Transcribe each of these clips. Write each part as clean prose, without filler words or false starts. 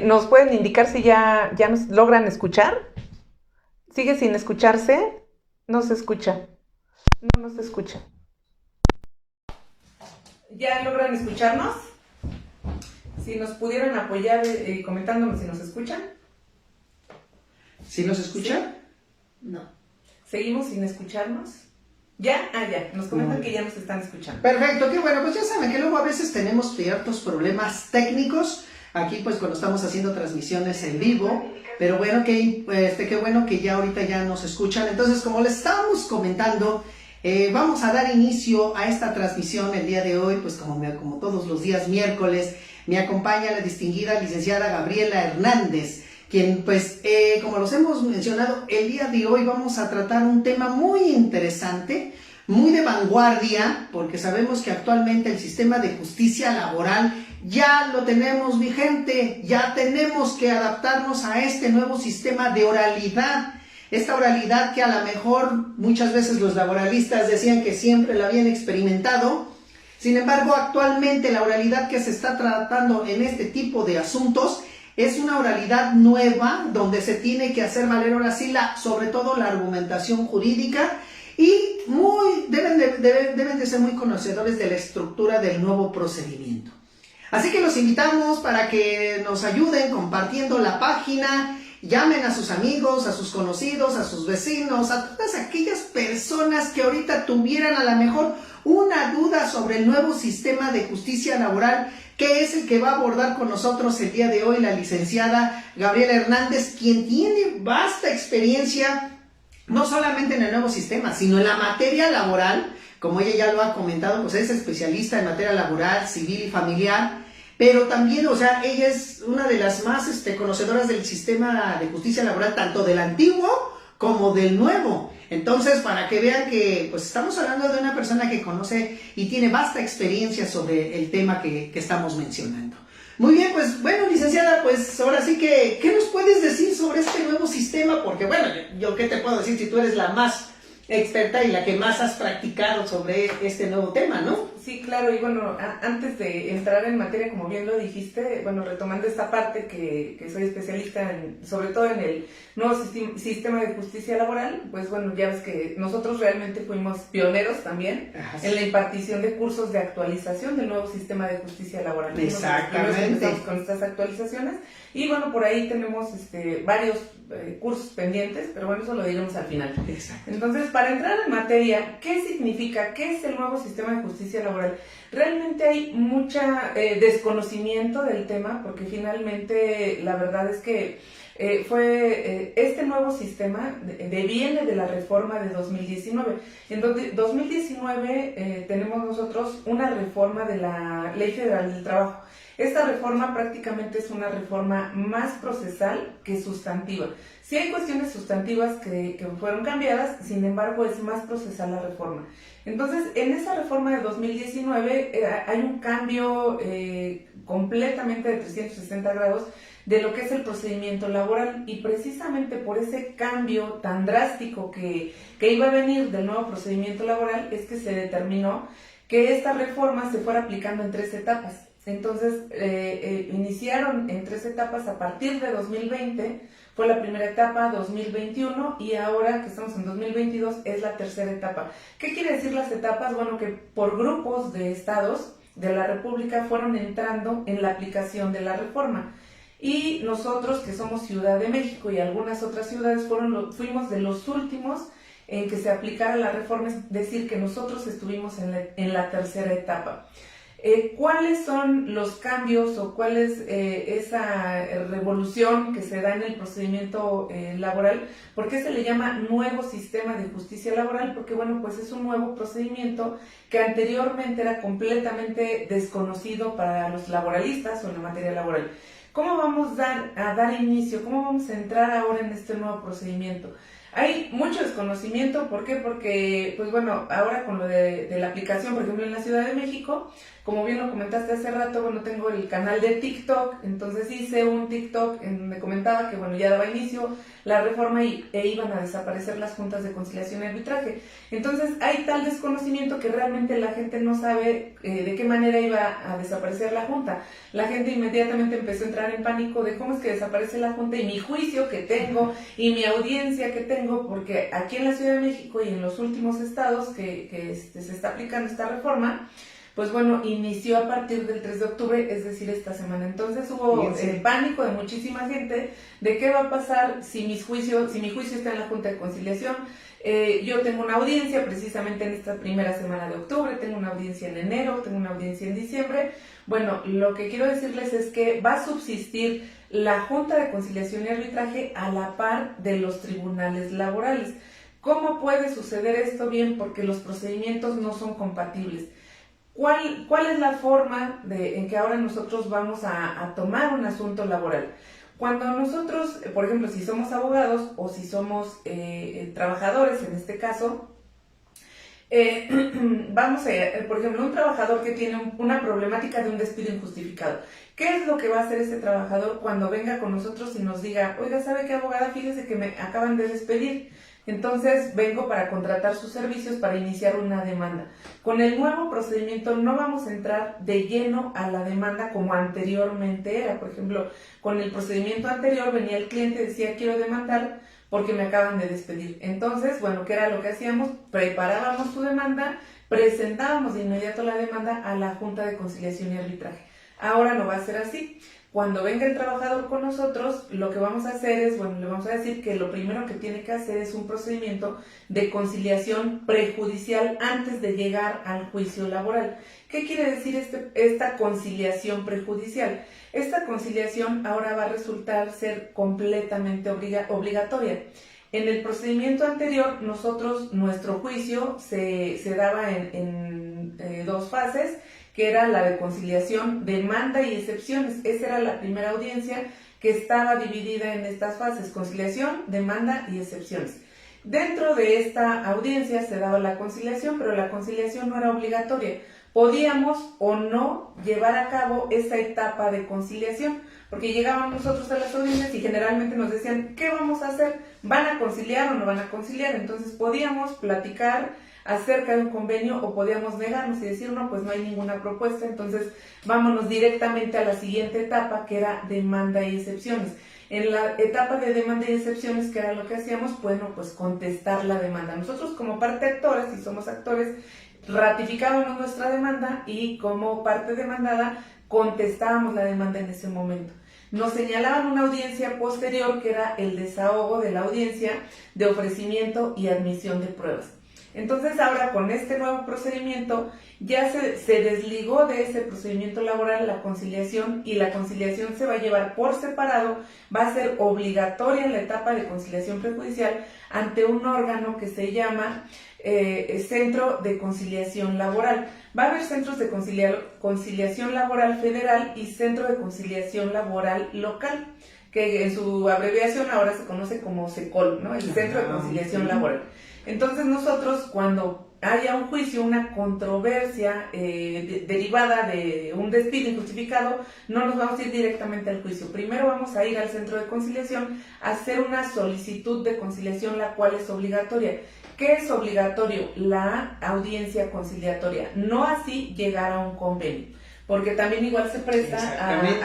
¿Nos pueden indicar si ya nos logran escuchar? ¿Sigue sin escucharse? No se escucha. No se escucha. ¿Ya logran escucharnos? Si nos pudieran apoyar comentándonos si nos escuchan. ¿Sí nos escucha? ¿Sí? No. ¿Seguimos sin escucharnos? ¿Ya? Ya. Nos comentan que ya nos están escuchando. Perfecto, qué bueno. Pues ya saben que luego a veces tenemos ciertos problemas técnicos. Aquí pues cuando estamos haciendo transmisiones en vivo. Pero bueno, qué bueno que ya ahorita ya nos escuchan. Entonces, como les estábamos comentando, vamos a dar inicio a esta transmisión el día de hoy. Pues como todos los días miércoles, me acompaña la distinguida licenciada Gabriela Hernández, quien pues como los hemos mencionado, el día de hoy vamos a tratar un tema muy interesante, muy de vanguardia, porque sabemos que actualmente el sistema de justicia laboral ya lo tenemos vigente, ya tenemos que adaptarnos a este nuevo sistema de oralidad. Esta oralidad que a lo mejor muchas veces los laboralistas decían que siempre la habían experimentado. Sin embargo, actualmente la oralidad que se está tratando en este tipo de asuntos es una oralidad nueva, donde se tiene que hacer valer ahora sí sobre todo la argumentación jurídica, y deben de ser muy conocedores de la estructura del nuevo procedimiento. Así que los invitamos para que nos ayuden compartiendo la página, llamen a sus amigos, a sus conocidos, a sus vecinos, a todas aquellas personas que ahorita tuvieran a lo mejor una duda sobre el nuevo sistema de justicia laboral, que es el que va a abordar con nosotros el día de hoy la licenciada Gabriela Hernández, quien tiene vasta experiencia no solamente en el nuevo sistema, sino en la materia laboral. Como ella ya lo ha comentado, pues es especialista en materia laboral, civil y familiar, pero también, o sea, ella es una de las más conocedoras del sistema de justicia laboral, tanto del antiguo como del nuevo. Entonces, para que vean que pues estamos hablando de una persona que conoce y tiene vasta experiencia sobre el tema que estamos mencionando. Muy bien, pues bueno, licenciada, pues ahora sí que, ¿qué nos puedes decir sobre este nuevo sistema? Porque bueno, yo qué te puedo decir si tú eres la más experta y la que más has practicado sobre este nuevo tema, ¿no? Sí, claro, y bueno, antes de entrar en materia, como bien lo dijiste, bueno, retomando esta parte que soy especialista sobre todo en el nuevo sistema de justicia laboral, pues bueno, ya ves que nosotros realmente fuimos pioneros también en la impartición de cursos de actualización del nuevo sistema de justicia laboral. Exactamente. Empezamos con estas actualizaciones y bueno, por ahí tenemos varios cursos pendientes, pero bueno, eso lo diremos al final. Exacto. Entonces, para entrar en materia, ¿qué significa? ¿Qué es el nuevo sistema de justicia laboral? Realmente hay mucha desconocimiento del tema, porque finalmente la verdad es que este nuevo sistema viene de la reforma de 2019. En 2019 tenemos nosotros una reforma de la Ley Federal del Trabajo. Esta reforma prácticamente es una reforma más procesal que sustantiva. Sí hay cuestiones sustantivas que fueron cambiadas, sin embargo es más procesal la reforma. Entonces, en esa reforma de 2019 hay un cambio completamente de 360 grados de lo que es el procedimiento laboral, y precisamente por ese cambio tan drástico que iba a venir del nuevo procedimiento laboral es que se determinó que esta reforma se fuera aplicando en 3 etapas. Entonces, iniciaron en 3 etapas a partir de 2020, fue la primera etapa, 2021, y ahora que estamos en 2022 es la tercera etapa. ¿Qué quiere decir las etapas? Bueno, que por grupos de estados de la República fueron entrando en la aplicación de la reforma. Y nosotros, que somos Ciudad de México y algunas otras ciudades, fuimos de los últimos en que se aplicara la reforma, es decir, que nosotros estuvimos en la tercera etapa. ¿Cuáles son los cambios o cuál es esa revolución que se da en el procedimiento laboral? ¿Por qué se le llama nuevo sistema de justicia laboral? Porque bueno, pues es un nuevo procedimiento que anteriormente era completamente desconocido para los laboralistas o en la materia laboral. ¿Cómo vamos a dar inicio? ¿Cómo vamos a entrar ahora en este nuevo procedimiento? Hay mucho desconocimiento. ¿Por qué? Porque, pues bueno, ahora con lo de la aplicación, por ejemplo, en la Ciudad de México, Como bien lo comentaste hace rato, bueno, tengo el canal de TikTok, entonces hice un TikTok en donde comentaba que, bueno, ya daba inicio la reforma e iban a desaparecer las juntas de conciliación y arbitraje. Entonces hay tal desconocimiento que realmente la gente no sabe de qué manera iba a desaparecer la junta. La gente inmediatamente empezó a entrar en pánico de cómo es que desaparece la junta y mi juicio que tengo y mi audiencia que tengo, porque aquí en la Ciudad de México y en los últimos estados que se está aplicando esta reforma, pues bueno, inició a partir del 3 de octubre, es decir, esta semana. Entonces hubo pánico de muchísima gente de qué va a pasar si mi juicio está en la Junta de Conciliación. Yo tengo una audiencia precisamente en esta primera semana de octubre, tengo una audiencia en enero, tengo una audiencia en diciembre. Bueno, lo que quiero decirles es que va a subsistir la Junta de Conciliación y Arbitraje a la par de los tribunales laborales. ¿Cómo puede suceder esto? Bien, porque los procedimientos no son compatibles. ¿Cuál es la forma en que ahora nosotros vamos a tomar un asunto laboral? Cuando nosotros, por ejemplo, si somos abogados o si somos trabajadores, en este caso, vamos a, por ejemplo, un trabajador que tiene una problemática de un despido injustificado. ¿Qué es lo que va a hacer ese trabajador cuando venga con nosotros y nos diga, oiga, ¿sabe qué, abogada? Fíjese que me acaban de despedir. Entonces vengo para contratar sus servicios para iniciar una demanda. Con el nuevo procedimiento no vamos a entrar de lleno a la demanda como anteriormente era. Por ejemplo, con el procedimiento anterior venía el cliente y decía quiero demandar porque me acaban de despedir. Entonces, bueno, ¿qué era lo que hacíamos? Preparábamos su demanda, presentábamos de inmediato la demanda a la Junta de Conciliación y Arbitraje. Ahora no va a ser así. Cuando venga el trabajador con nosotros, lo que vamos a hacer es, bueno, le vamos a decir que lo primero que tiene que hacer es un procedimiento de conciliación prejudicial antes de llegar al juicio laboral. ¿Qué quiere decir esta conciliación prejudicial? Esta conciliación ahora va a resultar ser completamente obligatoria. En el procedimiento anterior, nuestro juicio se daba en dos fases, que era la de conciliación, demanda y excepciones. Esa era la primera audiencia que estaba dividida en estas fases, conciliación, demanda y excepciones. Dentro de esta audiencia se daba la conciliación, pero la conciliación no era obligatoria. Podíamos o no llevar a cabo esa etapa de conciliación, porque llegábamos nosotros a las audiencias y generalmente nos decían, ¿qué vamos a hacer? ¿Van a conciliar o no van a conciliar? Entonces podíamos platicar acerca de un convenio o podíamos negarnos y decir, no, pues no hay ninguna propuesta, entonces vámonos directamente a la siguiente etapa, que era demanda y excepciones. En la etapa de demanda y excepciones, ¿qué era lo que hacíamos? Bueno, pues contestar la demanda. Nosotros como parte actora, si somos actores, ratificábamos nuestra demanda y como parte demandada contestábamos la demanda en ese momento. Nos señalaban una audiencia posterior, que era el desahogo de la audiencia de ofrecimiento y admisión de pruebas. Entonces ahora con este nuevo procedimiento ya se desligó de ese procedimiento laboral la conciliación, y la conciliación se va a llevar por separado. Va a ser obligatoria la etapa de conciliación prejudicial ante un órgano que se llama Centro de Conciliación Laboral. Va a haber centros de conciliación laboral federal y Centro de Conciliación Laboral local, que en su abreviación ahora se conoce como CECOL, ¿no? El Centro de Conciliación Laboral. Entonces nosotros, cuando haya un juicio, una controversia derivada de un despido injustificado, no nos vamos a ir directamente al juicio. Primero vamos a ir al centro de conciliación a hacer una solicitud de conciliación, la cual es obligatoria. ¿Qué es obligatorio? La audiencia conciliatoria, no así llegar a un convenio, porque también igual se presta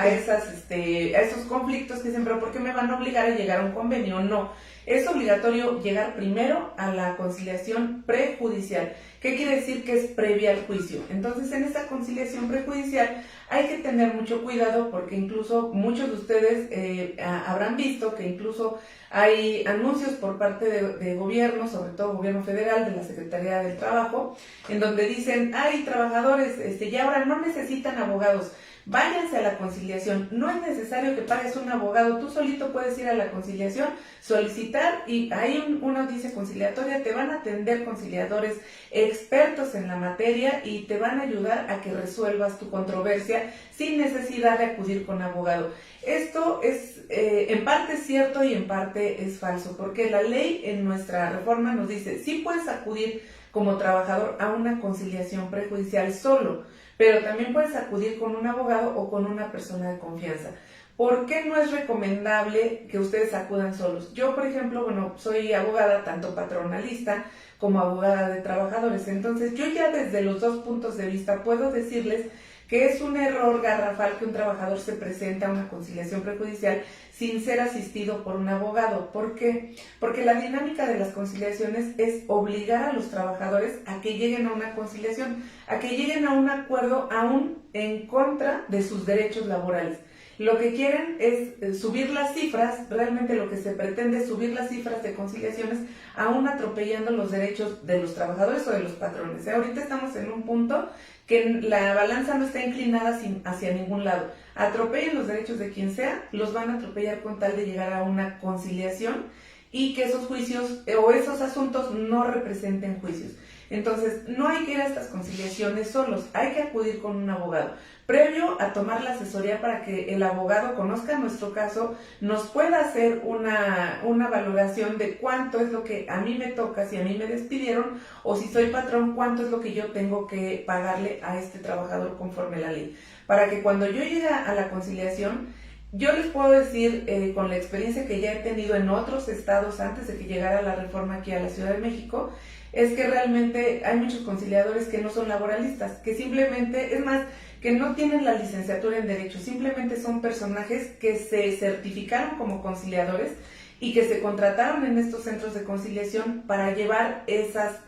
a esos conflictos que dicen, pero ¿por qué me van a obligar a llegar a un convenio? No, es obligatorio llegar primero a la conciliación prejudicial. ¿Qué quiere decir? Que es previa al juicio. Entonces, en esta conciliación prejudicial hay que tener mucho cuidado, porque incluso muchos de ustedes habrán visto que incluso hay anuncios por parte de gobierno, sobre todo gobierno federal, de la Secretaría del Trabajo, en donde dicen, ay, trabajadores, ya ahora no necesitan abogados, váyanse a la conciliación, no es necesario que pagues un abogado, tú solito puedes ir a la conciliación, solicitar, y hay una audiencia conciliatoria, te van a atender conciliadores expertos en la materia y te van a ayudar a que resuelvas tu controversia sin necesidad de acudir con abogado. Esto es en parte cierto y en parte es falso, porque la ley en nuestra reforma nos dice, sí puedes acudir como trabajador a una conciliación prejudicial solo, pero también puedes acudir con un abogado o con una persona de confianza. ¿Por qué no es recomendable que ustedes acudan solos? Yo, por ejemplo, bueno, soy abogada tanto patronalista como abogada de trabajadores, entonces yo ya desde los dos puntos de vista puedo decirles que es un error garrafal que un trabajador se presente a una conciliación prejudicial sin ser asistido por un abogado. ¿Por qué? Porque la dinámica de las conciliaciones es obligar a los trabajadores a que lleguen a una conciliación, a que lleguen a un acuerdo aún en contra de sus derechos laborales. Lo que quieren es subir las cifras, realmente lo que se pretende es subir las cifras de conciliaciones, aún atropellando los derechos de los trabajadores o de los patrones. Ahorita estamos en un punto que la balanza no está inclinada hacia ningún lado. Atropellen los derechos de quien sea, los van a atropellar con tal de llegar a una conciliación y que esos juicios o esos asuntos no representen juicios. Entonces, no hay que ir a estas conciliaciones solos, hay que acudir con un abogado. Previo a tomar la asesoría para que el abogado conozca nuestro caso, nos pueda hacer una valoración de cuánto es lo que a mí me toca, si a mí me despidieron, o si soy patrón, cuánto es lo que yo tengo que pagarle a este trabajador conforme a la ley. Para que cuando yo llegue a la conciliación, yo les puedo decir, con la experiencia que ya he tenido en otros estados antes de que llegara la reforma aquí a la Ciudad de México, es que realmente hay muchos conciliadores que no son laboralistas, que simplemente, es más, que no tienen la licenciatura en Derecho, simplemente son personajes que se certificaron como conciliadores y que se contrataron en estos centros de conciliación para llevar esas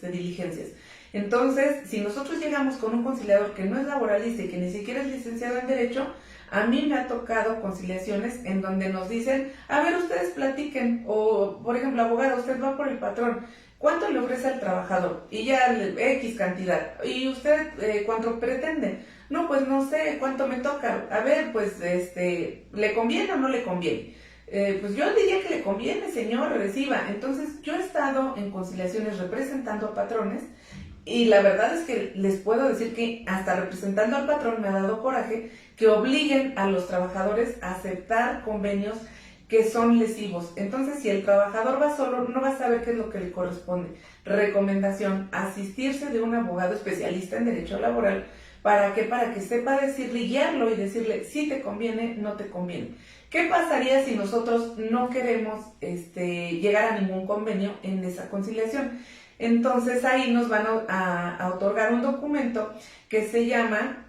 diligencias. Entonces, si nosotros llegamos con un conciliador que no es laboralista y que ni siquiera es licenciado en Derecho, a mí me ha tocado conciliaciones en donde nos dicen, a ver, ustedes platiquen, o por ejemplo, abogado, usted va por el patrón, ¿cuánto le ofrece al trabajador? Y ya X cantidad. ¿Y usted cuánto pretende? No, pues no sé, ¿cuánto me toca? A ver, pues, ¿le conviene o no le conviene? Pues yo diría que le conviene, señor, reciba. Entonces, yo he estado en conciliaciones representando a patrones y la verdad es que les puedo decir que hasta representando al patrón me ha dado coraje que obliguen a los trabajadores a aceptar convenios que son lesivos. Entonces, si el trabajador va solo, no va a saber qué es lo que le corresponde. Recomendación, asistirse de un abogado especialista en derecho laboral. ¿Para qué? Para que sepa decirle, guiarlo y decirle si te conviene, no te conviene. ¿Qué pasaría si nosotros no queremos llegar a ningún convenio en esa conciliación? Entonces, ahí nos van a otorgar un documento que se llama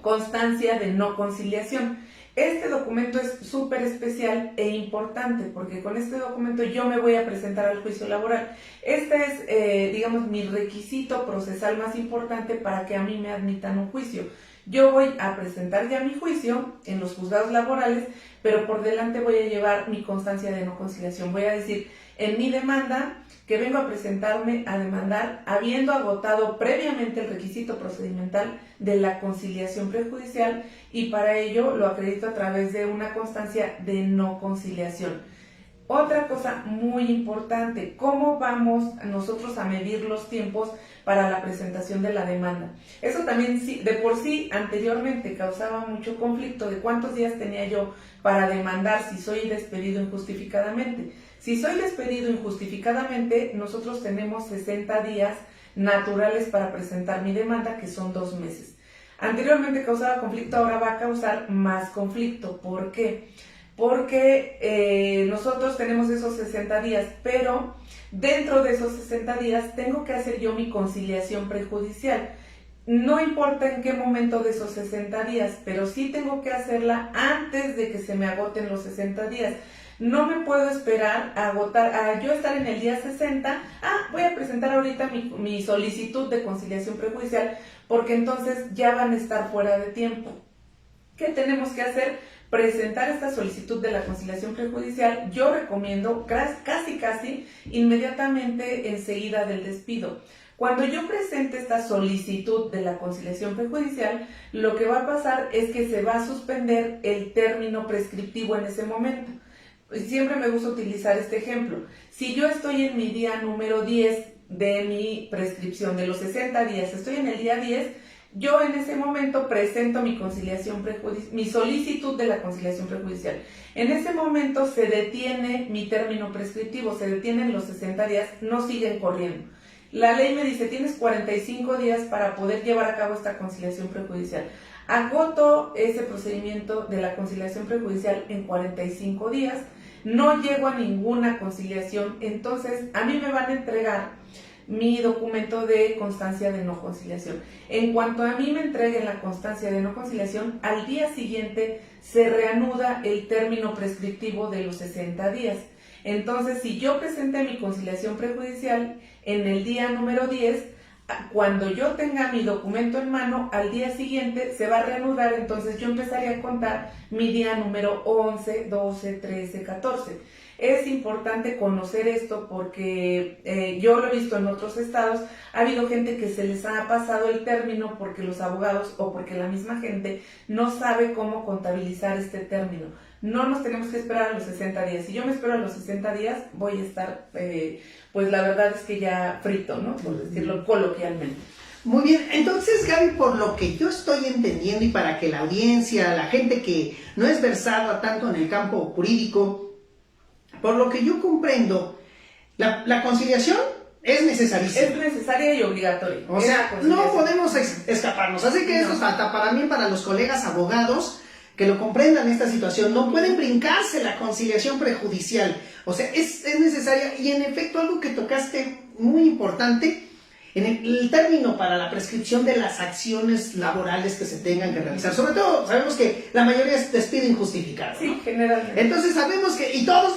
constancia de no conciliación. Este documento es súper especial e importante porque con este documento yo me voy a presentar al juicio laboral. Este es, digamos, mi requisito procesal más importante para que a mí me admitan un juicio. Yo voy a presentar ya mi juicio en los juzgados laborales, pero por delante voy a llevar mi constancia de no conciliación. Voy a decir en mi demanda que vengo a presentarme a demandar habiendo agotado previamente el requisito procedimental de la conciliación prejudicial y para ello lo acredito a través de una constancia de no conciliación. Otra cosa muy importante, ¿cómo vamos nosotros a medir los tiempos para la presentación de la demanda? Eso también de por sí anteriormente causaba mucho conflicto de cuántos días tenía yo para demandar si soy despedido injustificadamente. Si soy despedido injustificadamente, nosotros tenemos 60 días naturales para presentar mi demanda, que son 2 meses. Anteriormente causaba conflicto, ahora va a causar más conflicto. ¿Por qué? Porque nosotros tenemos esos 60 días, pero dentro de esos 60 días tengo que hacer yo mi conciliación prejudicial. No importa en qué momento de esos 60 días, pero sí tengo que hacerla antes de que se me agoten los 60 días. No me puedo esperar a yo estar en el día 60, voy a presentar ahorita mi solicitud de conciliación prejudicial, porque entonces ya van a estar fuera de tiempo. ¿Qué tenemos que hacer? Presentar esta solicitud de la conciliación prejudicial. Yo recomiendo casi inmediatamente enseguida del despido. Cuando yo presente esta solicitud de la conciliación prejudicial, lo que va a pasar es que se va a suspender el término prescriptivo en ese momento. Siempre me gusta utilizar este ejemplo. Si yo estoy en mi día número 10 de mi prescripción, de los 60 días, estoy en el día 10, yo en ese momento presento mi solicitud de la conciliación prejudicial. En ese momento se detiene mi término prescriptivo, se detienen los 60 días, no siguen corriendo. La ley me dice, tienes 45 días para poder llevar a cabo esta conciliación prejudicial. Agoto ese procedimiento de la conciliación prejudicial en 45 días, no llego a ninguna conciliación, entonces a mí me van a entregar mi documento de constancia de no conciliación. En cuanto a mí me entreguen la constancia de no conciliación, al día siguiente se reanuda el término prescriptivo de los 60 días. Entonces, si yo presenté mi conciliación prejudicial en el día número 10, cuando yo tenga mi documento en mano, al día siguiente se va a reanudar, entonces yo empezaría a contar mi día número 11, 12, 13, 14. Es importante conocer esto porque yo lo he visto en otros estados, ha habido gente que se les ha pasado el término porque los abogados o porque la misma gente no sabe cómo contabilizar este término. No nos tenemos que esperar a los 60 días. Si yo me espero a los 60 días, voy a estar, pues la verdad es que ya frito, ¿no? Por decirlo coloquialmente. Muy bien, entonces Gaby, por lo que yo estoy entendiendo y para que la audiencia, la gente que no es versada tanto en el campo jurídico, por lo que yo comprendo, la conciliación es necesarísima. Es necesaria y obligatoria. O sea, no podemos escaparnos. Así que eso es hasta para mí, para los colegas abogados, que lo comprendan esta situación. No pueden brincarse la conciliación prejudicial. O sea, es necesaria. Y en efecto, algo que tocaste muy importante, en el término para la prescripción de las acciones laborales que se tengan que realizar. Sobre todo, sabemos que la mayoría es despido injustificado, ¿no? Sí, generalmente. Entonces sabemos que, y todos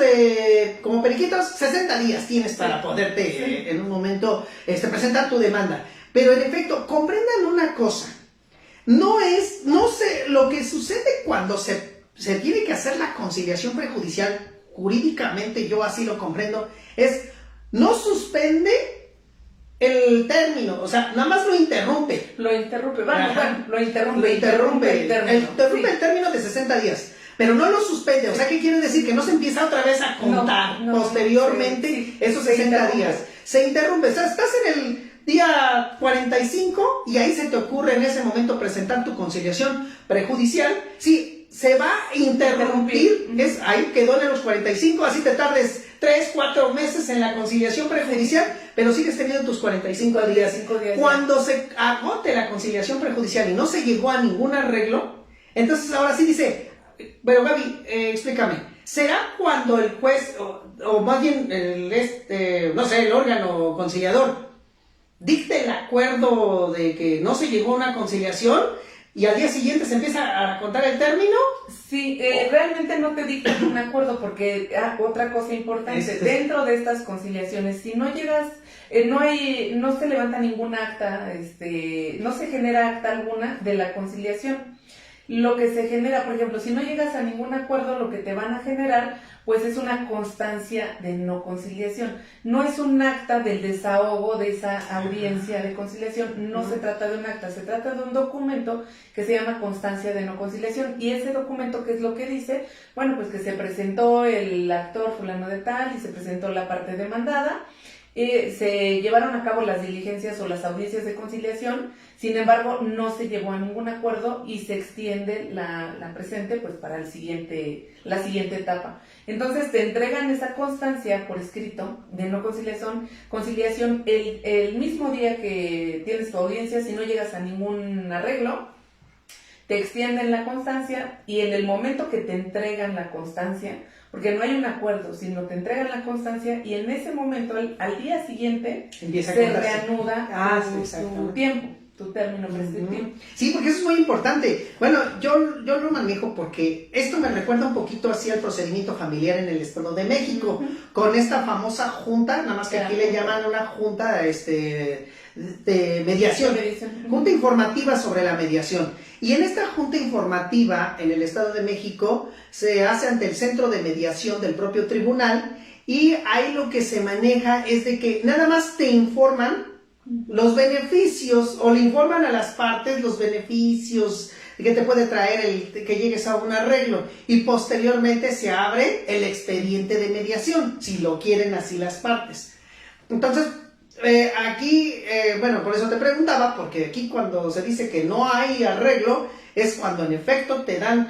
como periquitos, 60 días tienes para poderte en un momento presentar tu demanda. Pero en efecto, comprendan una cosa. No sé, lo que sucede cuando se tiene que hacer la conciliación prejudicial, jurídicamente yo así lo comprendo, es no suspende el término, o sea, nada más lo interrumpe. Lo interrumpe el término de 60 días, pero no lo suspende. O sea, ¿qué quiere decir? Que no se empieza otra vez a contar posteriormente esos 60 días. Se interrumpe, o sea, estás en el día 45 y ahí se te ocurre en ese momento presentar tu conciliación prejudicial. Sí, se va a interrumpir, ahí quedó en los 45, así te tardes 3, 4 meses en la conciliación prejudicial, pero sigues teniendo tus 45 días. Cuando se agote la conciliación prejudicial y no se llegó a ningún arreglo, entonces ahora sí dice, pero Gaby, explícame, ¿será cuando el juez, o más bien el órgano conciliador, dicte el acuerdo de que no se llegó a una conciliación y al día siguiente se empieza a contar el término? Sí, realmente no te dictan un acuerdo porque otra cosa importante, dentro de estas conciliaciones, si no llegas, no se levanta ningún acta, no se genera acta alguna de la conciliación. Lo que se genera, por ejemplo, si no llegas a ningún acuerdo, lo que te van a generar, pues es una constancia de no conciliación. No es un acta del desahogo de esa audiencia de conciliación, no se trata de un acta, se trata de un documento que se llama constancia de no conciliación. Y ese documento, ¿qué es lo que dice? Bueno, pues que se presentó el actor fulano de tal y se presentó la parte demandada. Se llevaron a cabo las diligencias o las audiencias de conciliación, sin embargo no se llegó a ningún acuerdo y se extiende la presente pues para la siguiente etapa. Entonces te entregan esa constancia por escrito de no conciliación el mismo día que tienes tu audiencia. Si no llegas a ningún arreglo, te extienden la constancia y en el momento que te entregan la constancia, porque no hay un acuerdo, sino te entregan la constancia y en ese momento, al día siguiente, se reanuda tu tiempo, tu término prescriptivo. Sí, porque eso es muy importante. Bueno, yo lo manejo porque esto me recuerda un poquito así al procedimiento familiar en el Estado de México, con esta famosa junta, nada más que aquí le llaman una junta de mediación, junta informativa sobre la mediación. Y en esta junta informativa en el Estado de México se hace ante el centro de mediación del propio tribunal y ahí lo que se maneja es de que nada más te informan los beneficios o le informan a las partes los beneficios que te puede traer que llegues a un arreglo y posteriormente se abre el expediente de mediación si lo quieren así las partes. Entonces, Bueno, por eso te preguntaba, porque aquí cuando se dice que no hay arreglo, es cuando en efecto te dan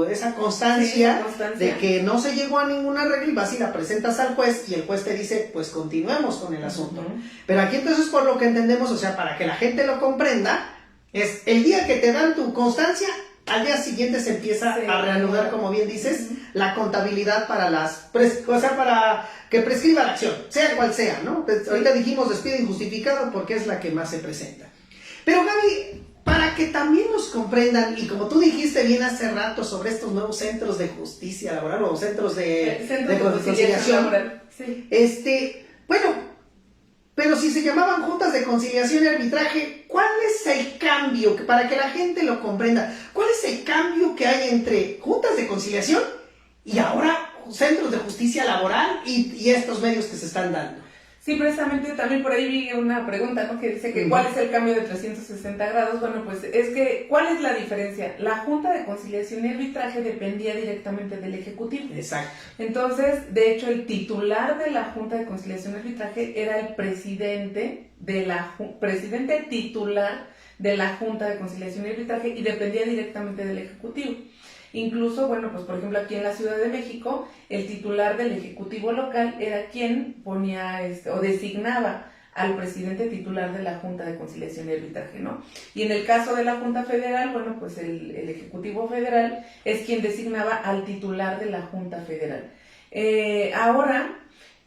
esa constancia, Sí, constancia de que no se llegó a ningún arreglo y vas y la presentas al juez y el juez te dice, pues continuemos con el asunto. Pero aquí entonces, por lo que entendemos, o sea, para que la gente lo comprenda, es el día que te dan tu constancia, al día siguiente se empieza a reanudar, como bien dices, la contabilidad para para que prescriba la acción, sea cual sea, ¿no? Ahorita dijimos despido injustificado porque es la que más se presenta. Pero Gaby, para que también nos comprendan, y como tú dijiste bien hace rato sobre estos nuevos centros de justicia laboral o centros de conciliación laboral, bueno, pero si se llamaban juntas de conciliación y arbitraje, ¿cuál es el cambio? Para que la gente lo comprenda, ¿cuál es el cambio que hay entre juntas de conciliación y ahora centros de justicia laboral y estos medios que se están dando? Sí, precisamente también por ahí vi una pregunta, ¿no? Que dice que ¿cuál es el cambio de 360 grados? Bueno, pues es que, ¿cuál es la diferencia? La Junta de Conciliación y Arbitraje dependía directamente del Ejecutivo. Exacto. Entonces, de hecho, el titular de la Junta de Conciliación y Arbitraje era el presidente titular de la Junta de Conciliación y Arbitraje y dependía directamente del Ejecutivo. Incluso, bueno, pues por ejemplo aquí en la Ciudad de México, el titular del Ejecutivo local era quien ponía o designaba al presidente titular de la Junta de Conciliación y Arbitraje, ¿no? Y en el caso de la Junta Federal, bueno, pues el Ejecutivo Federal es quien designaba al titular de la Junta Federal.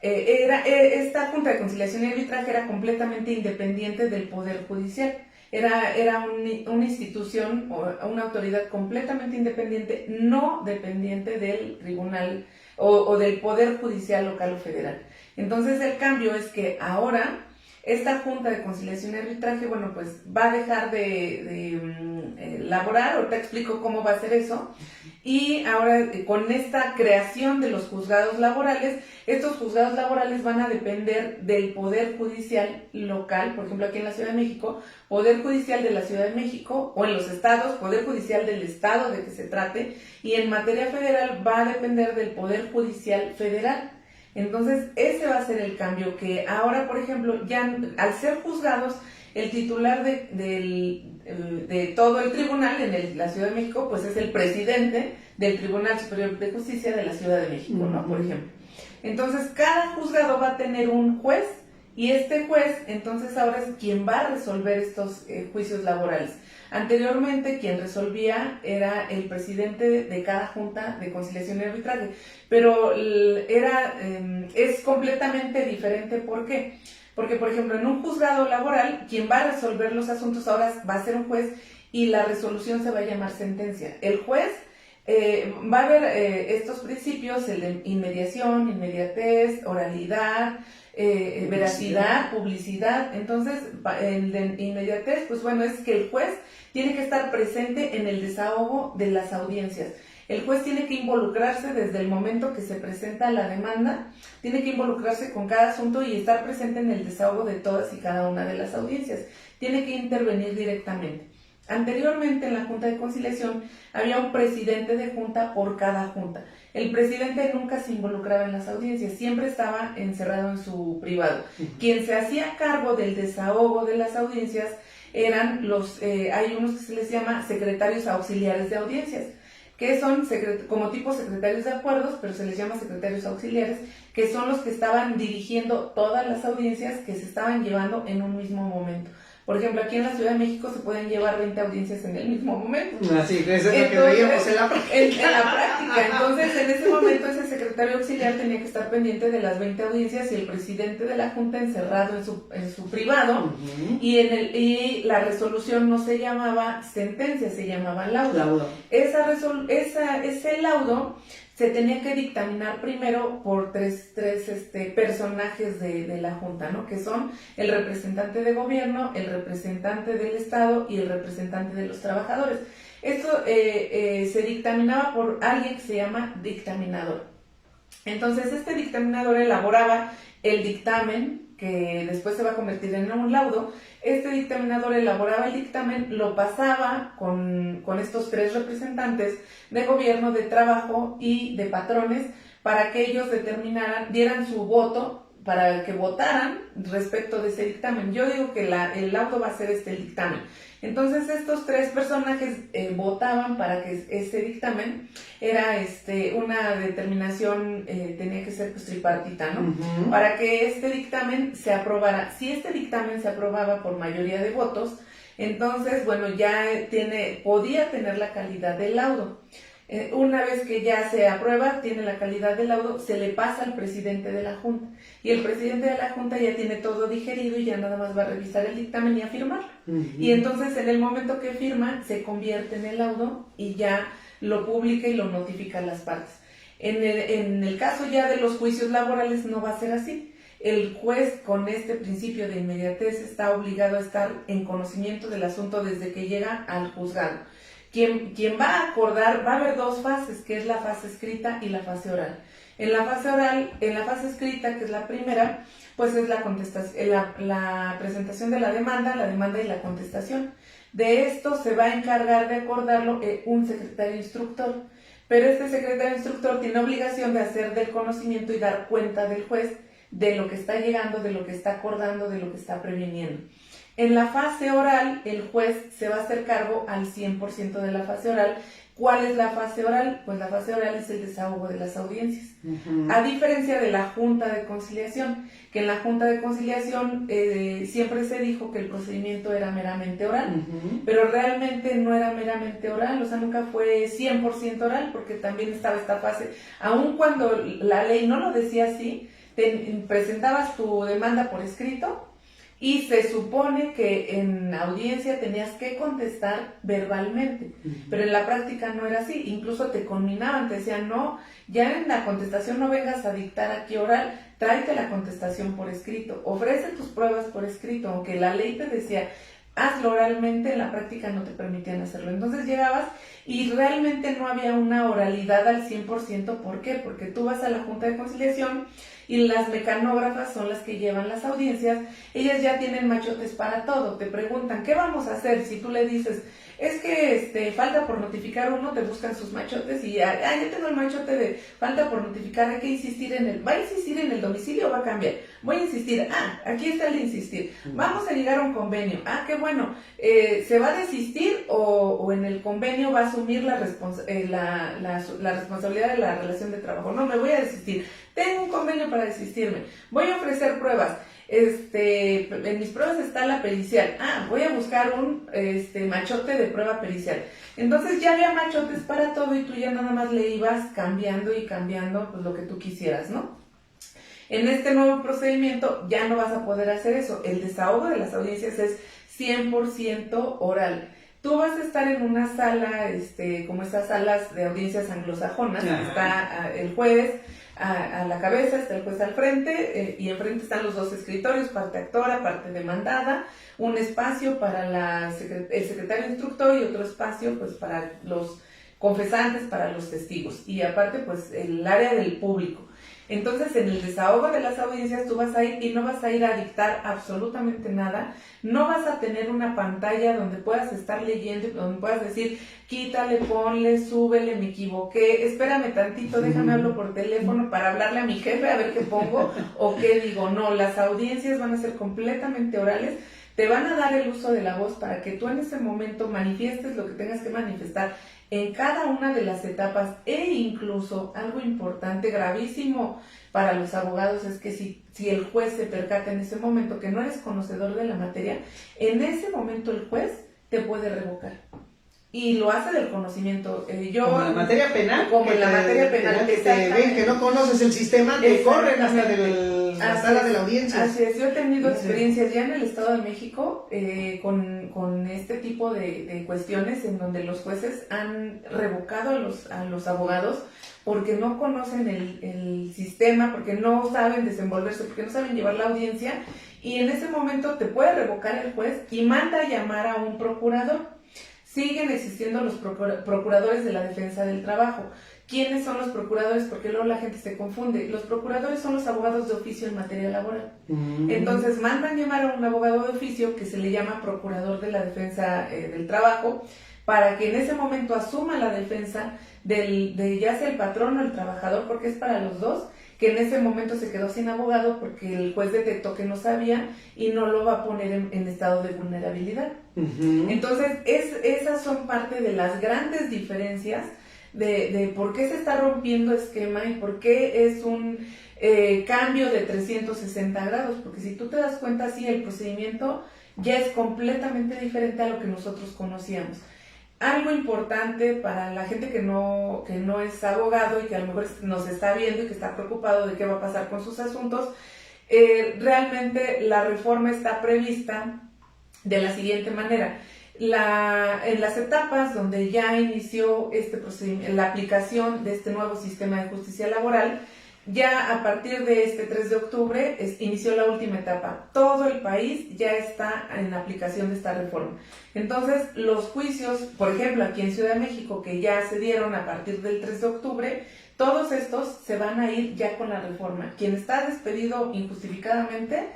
Esta Junta de Conciliación y Arbitraje era completamente independiente del Poder Judicial. Era una institución o una autoridad completamente independiente, no dependiente del tribunal o del Poder Judicial local o federal. Entonces el cambio es que ahora esta Junta de Conciliación y Arbitraje, bueno, pues va a dejar de laborar, ahorita explico cómo va a ser eso, y ahora con esta creación de los juzgados laborales, estos juzgados laborales van a depender del Poder Judicial local, por ejemplo aquí en la Ciudad de México, Poder Judicial de la Ciudad de México, o en los estados, Poder Judicial del estado de que se trate, y en materia federal va a depender del Poder Judicial federal. Entonces, ese va a ser el cambio, que ahora, por ejemplo, ya al ser juzgados, el titular de todo el tribunal en la Ciudad de México, pues es el presidente del Tribunal Superior de Justicia de la Ciudad de México, ¿no? Por ejemplo. Entonces, cada juzgado va a tener un juez, y este juez, entonces, ahora es quien va a resolver estos juicios laborales. Anteriormente, quien resolvía era el presidente de cada Junta de Conciliación y Arbitraje, pero es completamente diferente. ¿Por qué? Porque, por ejemplo, en un juzgado laboral, quien va a resolver los asuntos ahora va a ser un juez y la resolución se va a llamar sentencia. El juez va a ver estos principios, el de inmediación, inmediatez, oralidad, veracidad, publicidad. Entonces, el de inmediatez, pues bueno, es que el juez tiene que estar presente en el desahogo de las audiencias. El juez tiene que involucrarse desde el momento que se presenta la demanda, tiene que involucrarse con cada asunto y estar presente en el desahogo de todas y cada una de las audiencias. Tiene que intervenir directamente. Anteriormente en la Junta de Conciliación había un presidente de junta por cada junta. El presidente nunca se involucraba en las audiencias, siempre estaba encerrado en su privado. Quien se hacía cargo del desahogo de las audiencias eran hay unos que se les llama secretarios auxiliares de audiencias, que son como tipo secretarios de acuerdos, pero se les llama secretarios auxiliares, que son los que estaban dirigiendo todas las audiencias que se estaban llevando en un mismo momento. Por ejemplo, aquí en la Ciudad de México se pueden llevar 20 audiencias en el mismo momento. Así que eso es lo que veíamos en la práctica. En la práctica. Entonces, en ese momento, ese secretario auxiliar tenía que estar pendiente de las 20 audiencias y el presidente de la Junta encerrado en su privado. Y la resolución no se llamaba sentencia, se llamaba laudo. Ese laudo se tenía que dictaminar primero por tres personajes de la Junta, ¿no? Que son el representante de gobierno, el representante del Estado y el representante de los trabajadores. Esto se dictaminaba por alguien que se llama dictaminador. Entonces, este dictaminador elaboraba el dictamen, que después se va a convertir en un laudo. Este dictaminador elaboraba el dictamen, lo pasaba con estos tres representantes de gobierno, de trabajo y de patrones, para que ellos dieran su voto para que votaran respecto de ese dictamen. Yo digo que el laudo va a ser el dictamen. Entonces estos tres personajes votaban para que ese dictamen era una determinación, tenía que ser pues tripartita, ¿no? Uh-huh. Para que este dictamen se aprobara. Si este dictamen se aprobaba por mayoría de votos, entonces, bueno, ya podía tener la calidad del laudo. Una vez que ya se aprueba, tiene la calidad del laudo, se le pasa al presidente de la Junta. Y el presidente de la Junta ya tiene todo digerido y ya nada más va a revisar el dictamen y a firmar. Uh-huh. Y entonces en el momento que firma, se convierte en el laudo y ya lo publica y lo notifica a las partes. En el caso ya de los juicios laborales no va a ser así. El juez, con este principio de inmediatez, está obligado a estar en conocimiento del asunto desde que llega al juzgado. Quien va a acordar, va a haber dos fases, que es la fase escrita y la fase oral. En la fase oral, en la fase escrita, que es la primera, pues es la contestación, la presentación de la demanda y la contestación. De esto se va a encargar de acordarlo un secretario instructor, pero este secretario instructor tiene obligación de hacer del conocimiento y dar cuenta del juez de lo que está llegando, de lo que está acordando, de lo que está previniendo. En la fase oral, el juez se va a hacer cargo al 100% de la fase oral. ¿Cuál es la fase oral? Pues la fase oral es el desahogo de las audiencias. Uh-huh. A diferencia de la Junta de Conciliación, que en la Junta de Conciliación siempre se dijo que el procedimiento era meramente oral, uh-huh, pero realmente no era meramente oral, o sea, nunca fue 100% oral, porque también estaba esta fase, aun cuando la ley no lo decía así, presentabas tu demanda por escrito, y se supone que en audiencia tenías que contestar verbalmente, uh-huh, pero en la práctica no era así, incluso te conminaban, te decían, no, ya en la contestación no vengas a dictar aquí oral, tráete la contestación por escrito, ofrece tus pruebas por escrito, aunque la ley te decía, hazlo oralmente, en la práctica no te permitían hacerlo. Entonces llegabas y realmente no había una oralidad al 100%, ¿por qué? Porque tú vas a la Junta de Conciliación y las mecanógrafas son las que llevan las audiencias, ellas ya tienen machotes para todo, te preguntan, ¿qué vamos a hacer? Si tú le dices, es que falta por notificar uno, te buscan sus machotes y ya tengo el machote de falta por notificar, hay que insistir ¿va a insistir en el domicilio o va a cambiar? Voy a insistir, aquí está el insistir, vamos a llegar a un convenio, qué bueno, ¿se va a desistir o en el convenio va a asumir la responsabilidad de la relación de trabajo? No, me voy a desistir, tengo un convenio para desistirme, voy a ofrecer pruebas, en mis pruebas está la pericial, voy a buscar un machote de prueba pericial. Entonces ya había machotes para todo y tú ya nada más le ibas cambiando y cambiando pues lo que tú quisieras, ¿no? En este nuevo procedimiento ya no vas a poder hacer eso, el desahogo de las audiencias es 100% oral. Tú vas a estar en una sala, como esas salas de audiencias anglosajonas, está el juez a la cabeza, está el juez al frente, y enfrente están los dos escritorios, parte actora, parte demandada, un espacio para el secretario instructor y otro espacio pues para los confesantes, para los testigos, y aparte pues el área del público. Entonces, en el desahogo de las audiencias tú vas a ir y no vas a ir a dictar absolutamente nada, no vas a tener una pantalla donde puedas estar leyendo, donde puedas decir, quítale, ponle, súbele, me equivoqué, espérame tantito, déjame hablo por teléfono para hablarle a mi jefe a ver qué pongo o qué digo. No, las audiencias van a ser completamente orales, te van a dar el uso de la voz para que tú en ese momento manifiestes lo que tengas que manifestar en cada una de las etapas, e incluso algo importante, gravísimo para los abogados, es que si el juez se percata en ese momento que no eres conocedor de la materia, en ese momento el juez te puede revocar. Y lo hace del conocimiento. Como en la materia penal. Como en la materia penal. Te ven que no conoces el sistema, te corren hasta la sala de la audiencia. Así es, yo he tenido experiencias ya en el Estado de México con este tipo de cuestiones en donde los jueces han revocado a los abogados porque no conocen el sistema, porque no saben desenvolverse, porque no saben llevar la audiencia, y en ese momento te puede revocar el juez y manda a llamar a un procurador. Siguen existiendo los procuradores de la defensa del trabajo. ¿Quiénes son los procuradores? Porque luego la gente se confunde. Los procuradores son los abogados de oficio en materia laboral. Entonces mandan llamar a un abogado de oficio que se le llama procurador de la defensa del trabajo, para que en ese momento asuma la defensa de ya sea el patrón o el trabajador, porque es para los dos, que en ese momento se quedó sin abogado porque el juez detectó que no sabía y no lo va a poner en estado de vulnerabilidad. Entonces, esas son parte de las grandes diferencias de por qué se está rompiendo esquema y por qué es un cambio de 360 grados, porque si tú te das cuenta, sí, el procedimiento ya es completamente diferente a lo que nosotros conocíamos. Algo importante para la gente que no es abogado y que a lo mejor nos está viendo y que está preocupado de qué va a pasar con sus asuntos, realmente la reforma está prevista de la siguiente manera. En las etapas donde ya inició este procedimiento, la aplicación de este nuevo sistema de justicia laboral, ya a partir de este 3 de octubre inició la última etapa. Todo el país ya está en la aplicación de esta reforma. Entonces, los juicios, por ejemplo, aquí en Ciudad de México, que ya se dieron a partir del 3 de octubre, todos estos se van a ir ya con la reforma. Quien está despedido injustificadamente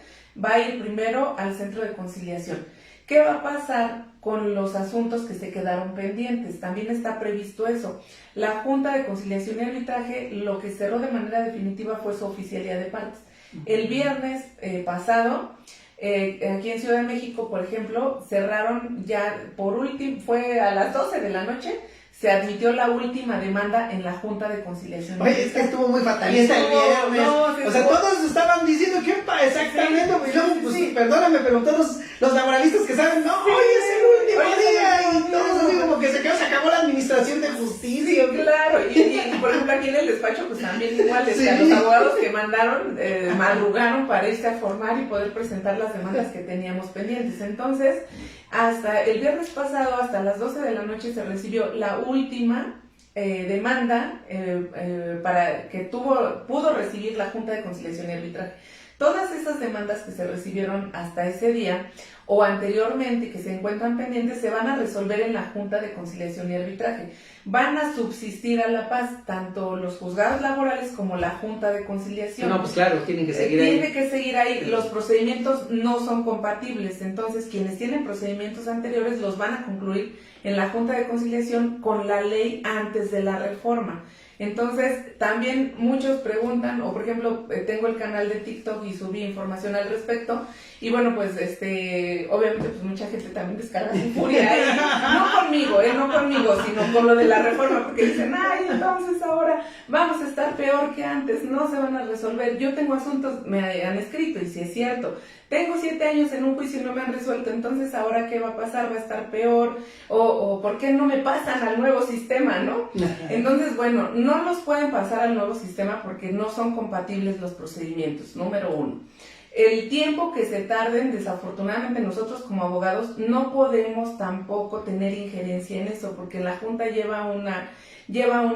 va a ir primero al centro de conciliación. ¿Qué va a pasar con los asuntos que se quedaron pendientes? También está previsto eso. La Junta de Conciliación y Arbitraje lo que cerró de manera definitiva fue su oficialía de partes. El viernes pasado, aquí en Ciudad de México, por ejemplo, cerraron ya por último, fue a las 12 de la noche, se admitió la última demanda en la Junta de Conciliación. Oye, es que estuvo muy fatalista el viernes. O sea, todos estaban diciendo que exactamente, y luego, pues, perdóname, pero todos los laboralistas que saben, no, hoy es el último día, y todos así como que se acabó la administración de justicia. Sí, claro, y por ejemplo aquí en el despacho, pues también igual, los abogados que mandaron, madrugaron para irse a formar y poder presentar las demandas que teníamos pendientes. Entonces, hasta el viernes pasado, hasta las 12 de la noche, se recibió la última demanda para que pudo recibir la Junta de Conciliación y Arbitraje. Todas esas demandas que se recibieron hasta ese día o anteriormente que se encuentran pendientes se van a resolver en la Junta de Conciliación y Arbitraje. Van a subsistir a la paz tanto los juzgados laborales como la Junta de Conciliación. No, pues claro, tienen que seguir ahí. Tiene que seguir ahí. Los procedimientos no son compatibles, entonces quienes tienen procedimientos anteriores los van a concluir en la Junta de Conciliación con la ley antes de la reforma. Entonces, también muchos preguntan, o por ejemplo, tengo el canal de TikTok y subí información al respecto, y bueno, pues, obviamente, pues mucha gente también descarga su furia ahí, no conmigo, sino con lo de la reforma, porque dicen, ay, entonces ahora vamos a estar peor que antes, no se van a resolver. Yo tengo asuntos, me han escrito, y si es cierto, tengo 7 años en un juicio y no me han resuelto, entonces ahora qué va a pasar, va a estar peor, o ¿por qué no me pasan al nuevo sistema, no? Entonces, bueno, no los pueden pasar al nuevo sistema porque no son compatibles los procedimientos, número 1. El tiempo que se tarden, desafortunadamente nosotros como abogados no podemos tampoco tener injerencia en eso, porque la Junta lleva una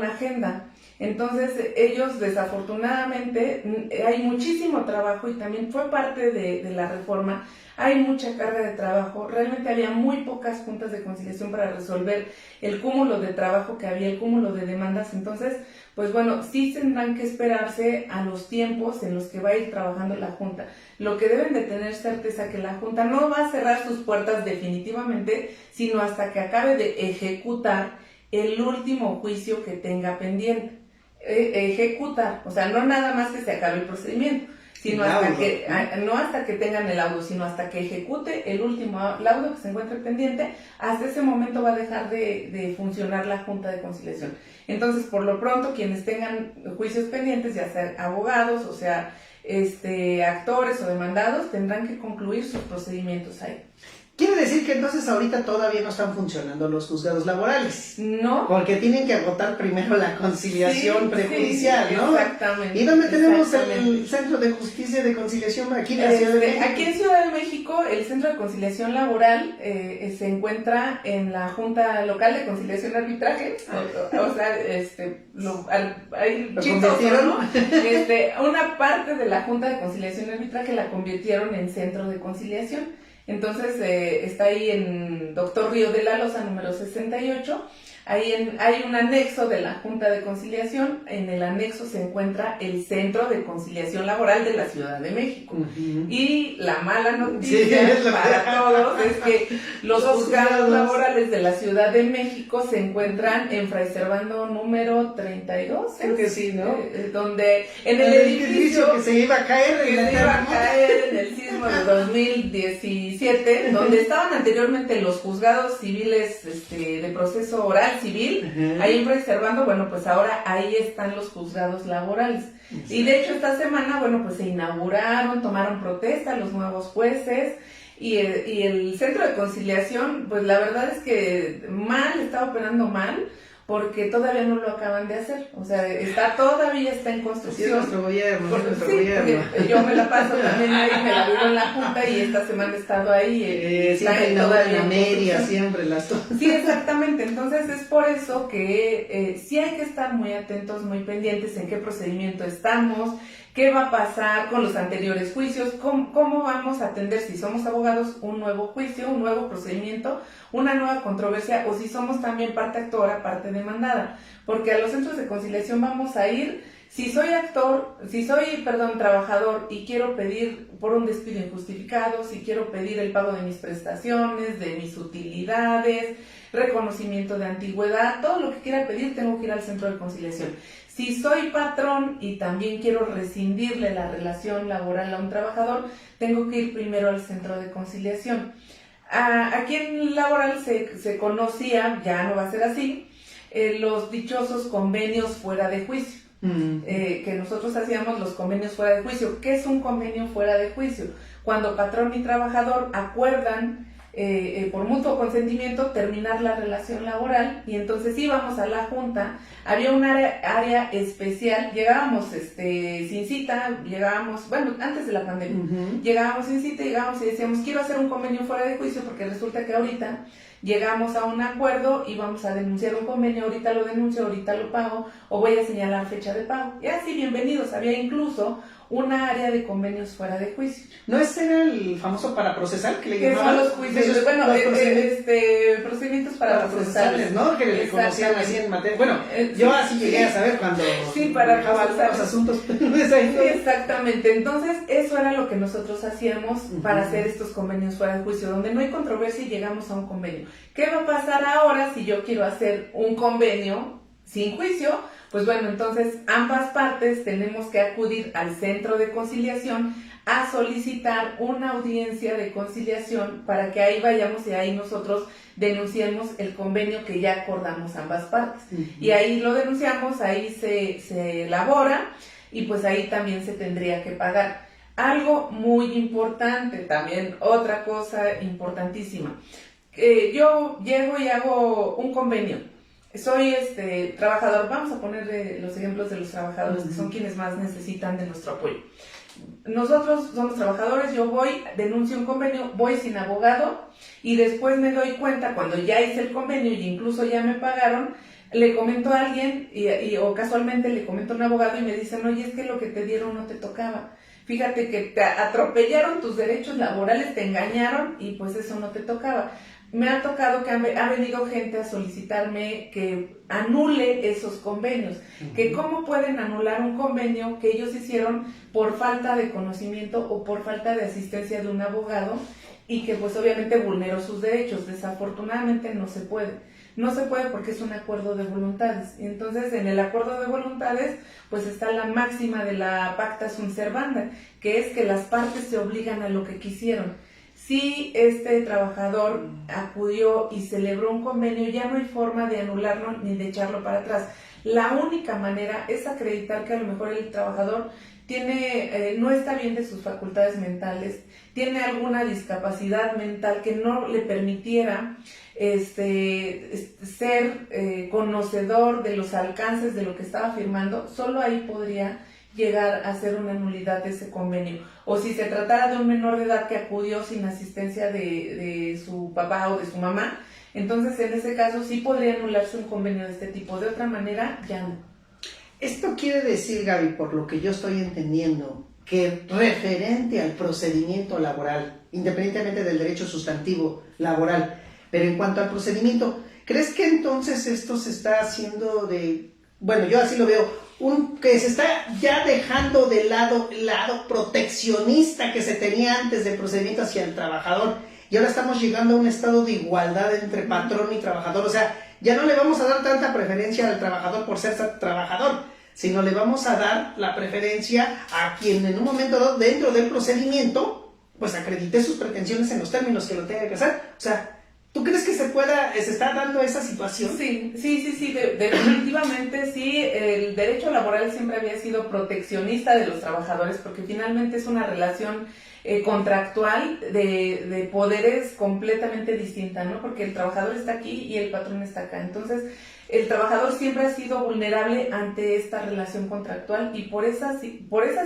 agenda. Entonces ellos desafortunadamente hay muchísimo trabajo y también fue parte de la reforma, hay mucha carga de trabajo, realmente había muy pocas juntas de conciliación para resolver el cúmulo de trabajo que había, el cúmulo de demandas. Entonces, pues bueno, sí tendrán que esperarse a los tiempos en los que va a ir trabajando la Junta. Lo que deben de tener certeza que la Junta no va a cerrar sus puertas definitivamente, sino hasta que acabe de ejecutar el último juicio que tenga pendiente. Ejecutar, o sea, no nada más que se acabe el procedimiento, sino no hasta que tengan el laudo, sino hasta que ejecute el último laudo que se encuentre pendiente. Hasta ese momento va a dejar de funcionar la Junta de Conciliación. Entonces, por lo pronto, quienes tengan juicios pendientes, ya sean abogados, o sea, actores o demandados, tendrán que concluir sus procedimientos ahí. Quiere decir que entonces ahorita todavía no están funcionando los juzgados laborales. No. Porque tienen que agotar primero la conciliación prejudicial, ¿no? Exactamente. ¿Y dónde tenemos el Centro de Justicia y de Conciliación aquí en la Ciudad de México? Aquí en Ciudad de México, el Centro de Conciliación Laboral se encuentra en la Junta Local de Conciliación y Arbitraje. O sea, una parte de la Junta de Conciliación y Arbitraje la convirtieron en Centro de Conciliación. Entonces está ahí en Doctor Río de la Loza, número 68. Hay un anexo de la Junta de Conciliación. En el anexo se encuentra el Centro de Conciliación Laboral de la Ciudad de México. Y la mala noticia para todos es que los juzgados laborales de la Ciudad de México se encuentran en Fray Servando número 32. Creo que sí, ¿no? Donde en el edificio que se iba a caer en el sismo de 2017, donde estaban anteriormente los juzgados civiles de proceso oral civil, ahí en Fray Servando, bueno, pues ahora ahí están los juzgados laborales. Y de hecho esta semana, bueno, pues se inauguraron, tomaron protesta los nuevos jueces y el centro de conciliación, pues la verdad es que está operando mal, porque todavía no lo acaban de hacer, o sea, todavía está en construcción. Sí, es nuestro gobierno, porque yo me la paso también ahí, me la vivo en la Junta y esta semana he estado ahí. Siempre todavía en media, siempre las dos. Sí, exactamente, entonces es por eso que sí hay que estar muy atentos, muy pendientes en qué procedimiento estamos, qué va a pasar con los anteriores juicios, cómo vamos a atender, si somos abogados, un nuevo juicio, un nuevo procedimiento, una nueva controversia, o si somos también parte actora, parte demandada, porque a los centros de conciliación vamos a ir, si soy trabajador y quiero pedir por un despido injustificado, si quiero pedir el pago de mis prestaciones, de mis utilidades, reconocimiento de antigüedad, todo lo que quiera pedir, tengo que ir al centro de conciliación. Si soy patrón y también quiero rescindirle la relación laboral a un trabajador, tengo que ir primero al centro de conciliación. Aquí en laboral se conocía, ya no va a ser así, los dichosos convenios fuera de juicio. Que nosotros hacíamos los convenios fuera de juicio. ¿Qué es un convenio fuera de juicio? Cuando patrón y trabajador acuerdan por mutuo consentimiento terminar la relación laboral, y entonces íbamos a la junta, había un área especial, llegábamos sin cita, antes de la pandemia, llegábamos sin cita, llegábamos y decíamos, quiero hacer un convenio fuera de juicio porque resulta que ahorita llegamos a un acuerdo y vamos a denunciar un convenio, ahorita lo denuncio, ahorita lo pago, o voy a señalar fecha de pago. Y así, bienvenidos, había incluso una área de convenios fuera de juicio. ¿No ese era el famoso para procesar que le llamaban? Que son los juicios, procedimientos para procesales, ¿no? Que le conocían así en materia. Bueno, yo así llegué a saber cuando para dejaba los asuntos. Sí, exactamente. Entonces, eso era lo que nosotros hacíamos para hacer estos convenios fuera de juicio, donde no hay controversia y llegamos a un convenio. ¿Qué va a pasar ahora si yo quiero hacer un convenio sin juicio? Pues bueno, entonces ambas partes tenemos que acudir al centro de conciliación a solicitar una audiencia de conciliación para que ahí vayamos y ahí nosotros denunciemos el convenio que ya acordamos ambas partes. Y ahí lo denunciamos, ahí se elabora y pues ahí también se tendría que pagar. Algo muy importante también, otra cosa importantísima. Yo llego y hago un convenio. Soy trabajador, vamos a poner los ejemplos de los trabajadores, que son quienes más necesitan de nuestro apoyo. Nosotros somos trabajadores, yo voy, denuncio un convenio, voy sin abogado y después me doy cuenta cuando ya hice el convenio y incluso ya me pagaron, le comento a alguien o casualmente le comento a un abogado y me dicen, oye, es que lo que te dieron no te tocaba. Fíjate que te atropellaron tus derechos laborales, te engañaron y pues eso no te tocaba. Me ha tocado que ha venido gente a solicitarme que anule esos convenios, que cómo pueden anular un convenio que ellos hicieron por falta de conocimiento o por falta de asistencia de un abogado y que pues obviamente vulneró sus derechos. Desafortunadamente no se puede. No se puede porque es un acuerdo de voluntades. Entonces, en el acuerdo de voluntades, pues está la máxima de la pacta sunt servanda, que es que las partes se obligan a lo que quisieron. Si este trabajador acudió y celebró un convenio, ya no hay forma de anularlo ni de echarlo para atrás. La única manera es acreditar que a lo mejor el trabajador no está bien de sus facultades mentales, tiene alguna discapacidad mental que no le permitiera ser conocedor de los alcances de lo que estaba firmando. Solo ahí podría llegar a hacer una nulidad de ese convenio. O si se tratara de un menor de edad que acudió sin asistencia de su papá o de su mamá, entonces en ese caso sí podría anularse un convenio de este tipo. De otra manera, ya no. Esto quiere decir, Gaby, por lo que yo estoy entendiendo, que referente al procedimiento laboral, independientemente del derecho sustantivo laboral. Pero en cuanto al procedimiento, ¿crees que entonces esto se está haciendo bueno, yo así lo veo, que se está ya dejando de lado el lado proteccionista que se tenía antes del procedimiento hacia el trabajador, y ahora estamos llegando a un estado de igualdad entre patrón y trabajador? O sea, ya no le vamos a dar tanta preferencia al trabajador por ser trabajador, sino le vamos a dar la preferencia a quien en un momento dado, dentro del procedimiento, pues acredite sus pretensiones en los términos que lo tenga que hacer. O sea, ¿tú crees que se está dando esa situación? Sí, definitivamente sí. El derecho laboral siempre había sido proteccionista de los trabajadores porque finalmente es una relación contractual de poderes completamente distinta, ¿no? Porque el trabajador está aquí y el patrón está acá. Entonces, el trabajador siempre ha sido vulnerable ante esta relación contractual y por esa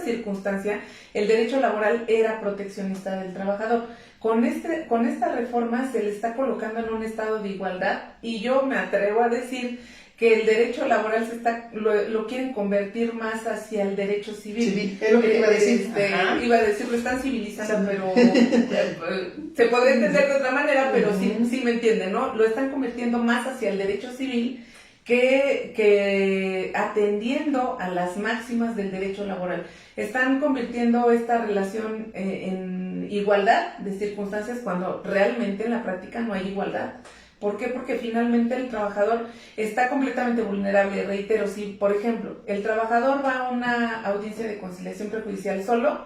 circunstancia el derecho laboral era proteccionista del trabajador. Con esta reforma se le está colocando en un estado de igualdad y yo me atrevo a decir que el derecho laboral lo quieren convertir más hacia el derecho civil. Es lo que te iba a decir. Iba a decir, lo están civilizando, pero se podría entender de otra manera, pero sí me entienden, ¿no? Lo están convirtiendo más hacia el derecho civil que atendiendo a las máximas del derecho laboral. Están convirtiendo esta relación en igualdad de circunstancias cuando realmente en la práctica no hay igualdad. ¿Por qué? Porque finalmente el trabajador está completamente vulnerable. Reitero, si por ejemplo el trabajador va a una audiencia de conciliación prejudicial solo,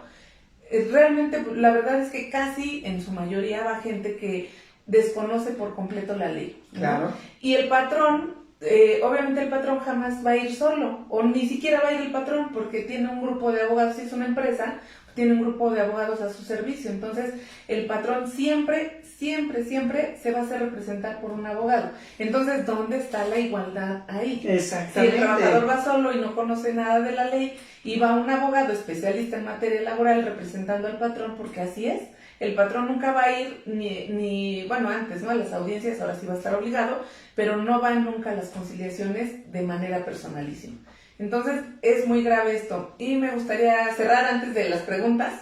realmente la verdad es que casi en su mayoría va gente que desconoce por completo la ley, ¿no? Claro. Y el patrón, obviamente el patrón jamás va a ir solo, o ni siquiera va a ir el patrón porque tiene un grupo de abogados, si es una empresa, tiene un grupo de abogados a su servicio. Entonces el patrón siempre se va a hacer representar por un abogado. Entonces, ¿dónde está la igualdad ahí? Exactamente. Si el trabajador va solo y no conoce nada de la ley y va un abogado especialista en materia laboral representando al patrón, porque así es, el patrón nunca va a ir bueno, antes, ¿no? A las audiencias, ahora sí va a estar obligado, pero no va nunca a las conciliaciones de manera personalísima. Entonces, es muy grave esto. Y me gustaría cerrar antes de las preguntas,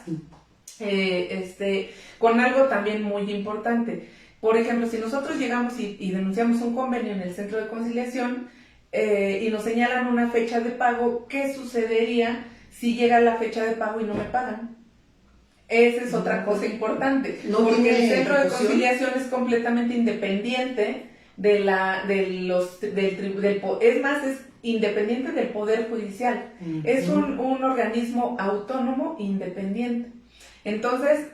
con algo también muy importante. Por ejemplo, si nosotros llegamos y denunciamos un convenio en el centro de conciliación y nos señalan una fecha de pago, ¿qué sucedería si llega la fecha de pago y no me pagan? Esa es otra cosa importante, porque el centro de conciliación es completamente independiente es independiente del Poder Judicial. Es un organismo autónomo independiente. Entonces,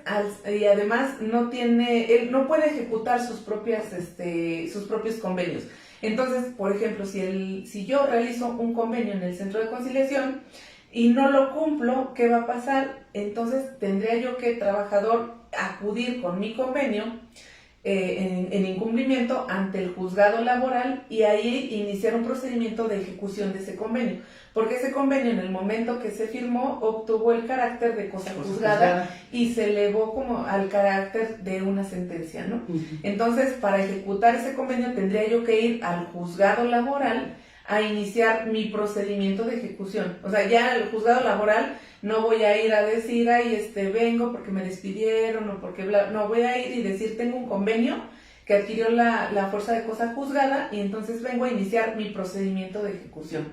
y además él no puede ejecutar sus propios convenios. Entonces, por ejemplo, si yo realizo un convenio en el centro de conciliación y no lo cumplo, ¿qué va a pasar? Entonces tendría yo que, trabajador, acudir con mi convenio en incumplimiento ante el juzgado laboral y ahí iniciar un procedimiento de ejecución de ese convenio, porque ese convenio en el momento que se firmó obtuvo el carácter de cosa juzgada y se elevó como al carácter de una sentencia, ¿no? Entonces, para ejecutar ese convenio tendría yo que ir al juzgado laboral a iniciar mi procedimiento de ejecución. O sea, ya al juzgado laboral no voy a ir a decir, vengo porque me despidieron o porque no, voy a ir y decir, tengo un convenio que adquirió la fuerza de cosa juzgada y entonces vengo a iniciar mi procedimiento de ejecución.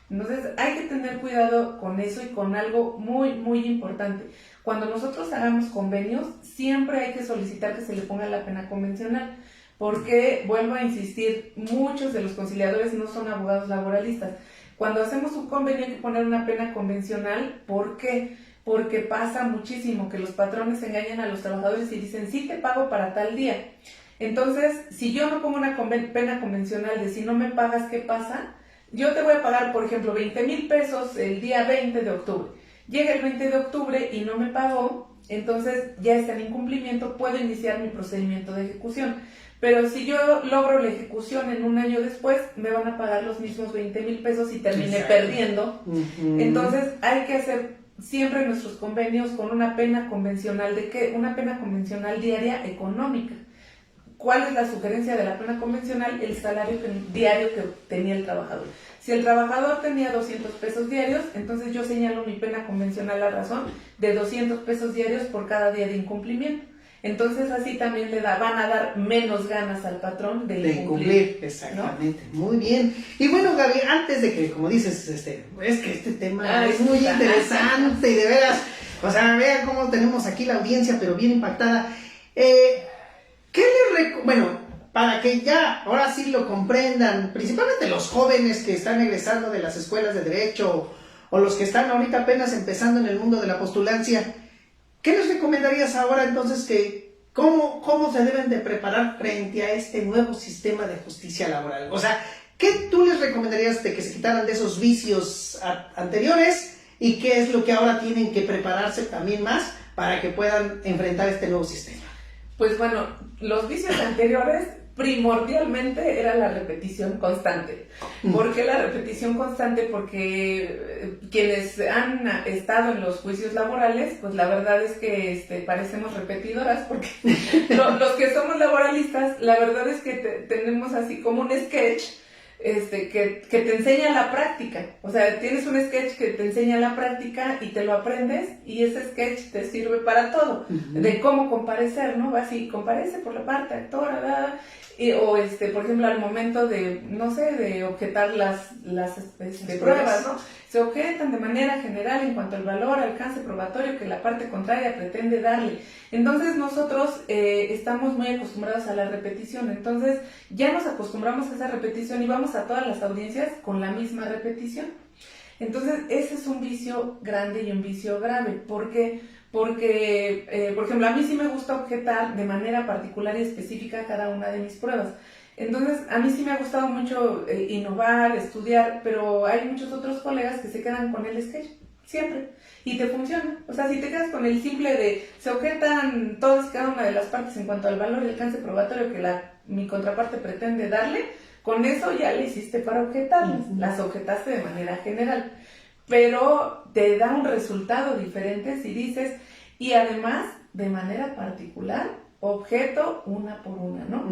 Entonces, hay que tener cuidado con eso y con algo muy, muy importante. Cuando nosotros hagamos convenios, siempre hay que solicitar que se le ponga la pena convencional. Porque, vuelvo a insistir, muchos de los conciliadores no son abogados laboralistas. Cuando hacemos un convenio hay que poner una pena convencional. ¿Por qué? Porque pasa muchísimo que los patrones engañan a los trabajadores y dicen, sí te pago para tal día. Entonces, si yo no pongo una pena convencional de si no me pagas, ¿qué pasa? Yo te voy a pagar, por ejemplo, 20,000 pesos el día 20 de octubre. Llega el 20 de octubre y no me pagó, entonces ya está en incumplimiento, puedo iniciar mi procedimiento de ejecución. Pero si yo logro la ejecución en un año después, me van a pagar los mismos 20,000 pesos y terminé perdiendo. Entonces hay que hacer siempre nuestros convenios con una pena convencional. ¿De qué? Una pena convencional diaria económica. ¿Cuál es la sugerencia de la pena convencional? El salario diario que tenía el trabajador. Si el trabajador tenía 200 pesos diarios, entonces yo señalo mi pena convencional a razón de 200 pesos diarios por cada día de incumplimiento. Entonces así también van a dar menos ganas al patrón de incumplir. Exactamente, ¿no? Muy bien. Y bueno, Gaby, antes de que, como dices, es que este tema es muy interesante y de veras, o sea, vean cómo tenemos aquí la audiencia, pero bien impactada. Bueno, para que ya ahora sí lo comprendan, principalmente los jóvenes que están egresando de las escuelas de Derecho o los que están ahorita apenas empezando en el mundo de la postulancia, ¿qué les recomendarías ahora entonces cómo se deben de preparar frente a este nuevo sistema de justicia laboral? O sea, ¿qué tú les recomendarías de que se quitaran de esos vicios anteriores y qué es lo que ahora tienen que prepararse también más para que puedan enfrentar este nuevo sistema? Pues bueno, los vicios anteriores primordialmente era la repetición constante. ¿Por qué la repetición constante? Porque quienes han estado en los juicios laborales, pues la verdad es que parecemos repetidoras, porque los que somos laboralistas, la verdad es que tenemos así como un sketch que te enseña la práctica. O sea, tienes un sketch que te enseña la práctica y te lo aprendes, y ese sketch te sirve para todo, de cómo comparecer, ¿no? Así, comparece por la parte actora, o por ejemplo, al momento de, no sé, de objetar las pruebas, ¿no? Se objetan de manera general en cuanto al valor, alcance probatorio que la parte contraria pretende darle. Entonces nosotros estamos muy acostumbrados a la repetición, entonces ya nos acostumbramos a esa repetición y vamos a todas las audiencias con la misma repetición. Entonces ese es un vicio grande y un vicio grave. ¿Por qué? Porque, por ejemplo, a mí sí me gusta objetar de manera particular y específica cada una de mis pruebas. Entonces, a mí sí me ha gustado mucho innovar, estudiar, pero hay muchos otros colegas que se quedan con el sketch, siempre, y te funciona. O sea, si te quedas con el simple de se objetan todas y cada una de las partes en cuanto al valor y alcance probatorio que mi contraparte pretende darle, con eso ya le hiciste para objetarlas, las objetaste de manera general. Pero te da un resultado diferente si dices, y además, de manera particular, objeto una por una, ¿no?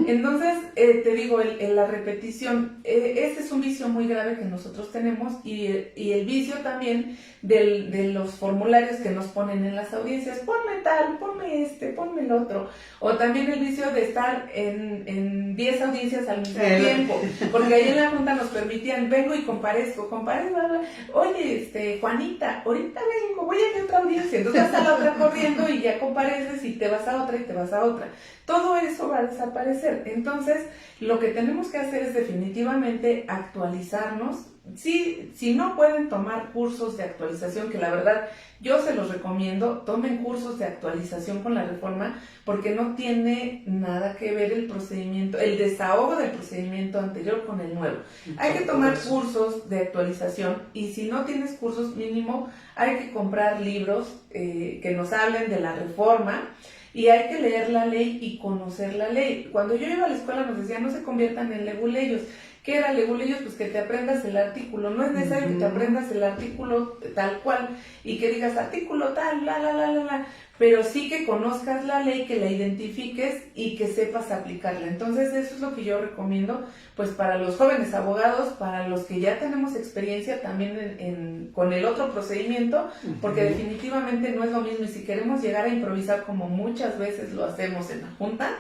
Entonces, te digo, la repetición, ese es un vicio muy grave que nosotros tenemos, y el vicio también de los formularios que nos ponen en las audiencias, ponme tal, ponme ponme el otro, o también el vicio de estar en 10 audiencias al mismo tiempo, porque ahí en la junta nos permitían, vengo y comparezco, oye, Juanita, ahorita vengo, voy a otra audiencia, entonces vas a la otra corriendo y ya compareces y te vas a otra y te vas a otra. Todo eso va a desaparecer. Entonces, lo que tenemos que hacer es definitivamente actualizarnos. Si no pueden tomar cursos de actualización, que la verdad yo se los recomiendo, tomen cursos de actualización con la reforma, porque no tiene nada que ver el procedimiento, el desahogo del procedimiento anterior con el nuevo. Hay que tomar cursos de actualización, y si no tienes cursos, mínimo hay que comprar libros que nos hablen de la reforma, y hay que leer la ley y conocer la ley. Cuando yo iba a la escuela nos decían, no se conviertan en leguleyos. ¿Qué era leguleyos? Pues que te aprendas el artículo. No es necesario que te aprendas el artículo tal cual y que digas artículo tal, pero sí que conozcas la ley, que la identifiques y que sepas aplicarla. Entonces eso es lo que yo recomiendo, pues para los jóvenes abogados, para los que ya tenemos experiencia también con el otro procedimiento, porque definitivamente no es lo mismo, y si queremos llegar a improvisar como muchas veces lo hacemos en la junta,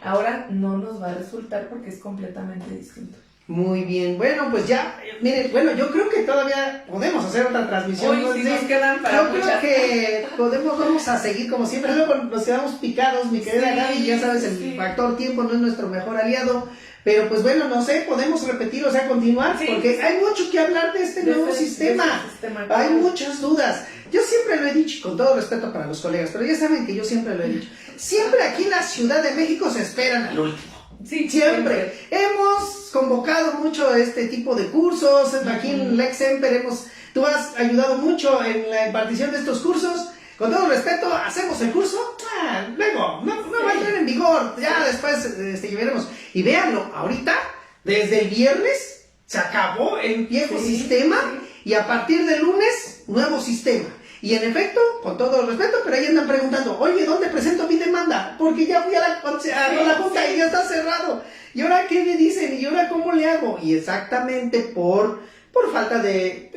ahora no nos va a resultar porque es completamente distinto. Muy bien, bueno, pues ya, miren, yo creo que todavía podemos hacer otra transmisión. Hoy sí nos quedan para yo creo que vamos a seguir como siempre, luego nos quedamos picados, mi querida Gaby, ya sabes, el factor tiempo no es nuestro mejor aliado, pero pues bueno, no sé, podemos repetir, o sea, continuar, porque hay mucho que hablar de este nuevo sistema, hay muchas dudas. Yo siempre lo he dicho, con todo respeto para los colegas, pero ya saben que yo siempre lo he dicho, siempre aquí en la Ciudad de México se esperan al último. Sí, siempre. Hemos convocado mucho este tipo de cursos. Aquí en Lex Emper tú has ayudado mucho en la impartición de estos cursos. Con todo respeto, hacemos el curso. Luego, no va a entrar en vigor. Ya después veremos. Y véanlo, ahorita, desde el viernes, se acabó el viejo sistema. Y a partir del lunes, nuevo sistema. Y en efecto, con todo respeto, pero ahí andan preguntando, oye, ¿dónde presento mi demanda? Porque ya fui a la junta y ya está cerrado. ¿Y ahora qué me dicen? ¿Y ahora cómo le hago? Y exactamente por falta de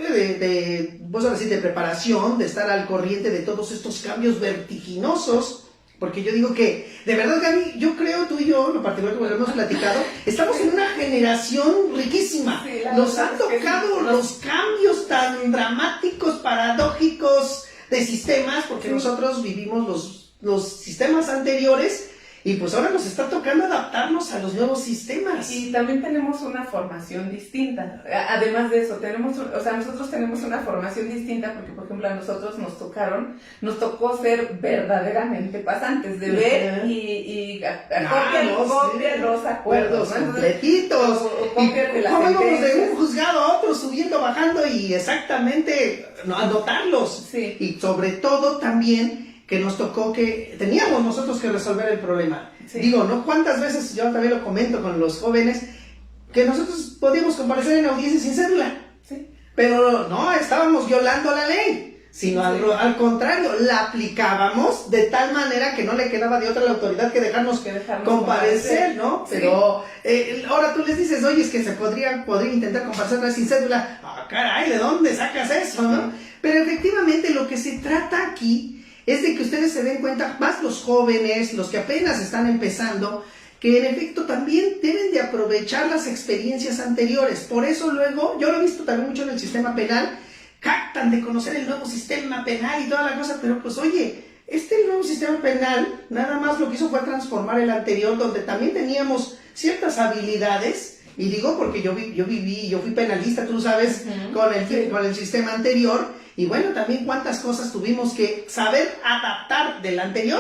preparación, de estar al corriente de todos estos cambios vertiginosos Porque yo digo que, de verdad, Gaby, yo creo, tú y yo, lo particular como lo hemos platicado, estamos en una generación riquísima. Sí, nos han tocado los cambios tan dramáticos, paradójicos de sistemas, porque nosotros vivimos los sistemas anteriores y pues ahora nos está tocando adaptarnos a los nuevos sistemas. Y también tenemos una formación distinta. Además de eso, nosotros tenemos una formación distinta porque, por ejemplo, a nosotros nos tocó ser verdaderamente pasantes, de ver y copiar los acuerdos, ¿no? Completitos. ¿Cómo íbamos de un juzgado a otro, subiendo, bajando y exactamente anotarlos? Sí. Y sobre todo también que nos tocó que teníamos nosotros que resolver el problema. Sí. Digo, ¿no? ¿Cuántas veces, yo también lo comento con los jóvenes, que nosotros podíamos comparecer en audiencia sin cédula? Sí. Pero no, estábamos violando la ley, sino al contrario, la aplicábamos de tal manera que no le quedaba de otra a la autoridad que dejarnos comparecer, ¿no? Sí. Pero ahora tú les dices, oye, es que se podría intentar comparecer otra vez sin cédula. Ah, caray, ¿de dónde sacas eso, no? Pero efectivamente lo que se trata aquí es de que ustedes se den cuenta, más los jóvenes, los que apenas están empezando, que en efecto también deben de aprovechar las experiencias anteriores. Por eso luego, yo lo he visto también mucho en el sistema penal, captan de conocer el nuevo sistema penal y toda la cosa, pero pues oye, el nuevo sistema penal nada más lo que hizo fue transformar el anterior, donde también teníamos ciertas habilidades, y digo porque yo fui penalista, tú sabes, con el sistema anterior. Y bueno, también cuántas cosas tuvimos que saber adaptar del anterior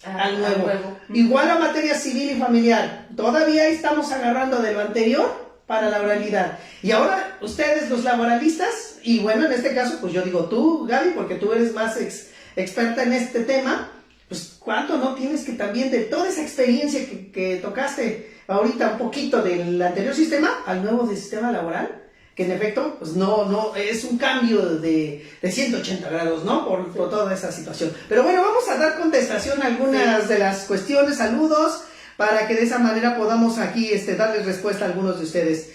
al nuevo. Igual a materia civil y familiar. Todavía estamos agarrando de lo anterior para la oralidad. Y ahora ustedes, los laboralistas, y bueno, en este caso, pues yo digo tú, Gaby, porque tú eres más experta en este tema, pues cuánto no tienes que también de toda esa experiencia que tocaste ahorita un poquito del anterior sistema al nuevo sistema laboral. Que en efecto, pues no, es un cambio de 180 grados, ¿no? Por toda esa situación. Pero bueno, vamos a dar contestación a algunas de las cuestiones, saludos, para que de esa manera podamos aquí darles respuesta a algunos de ustedes.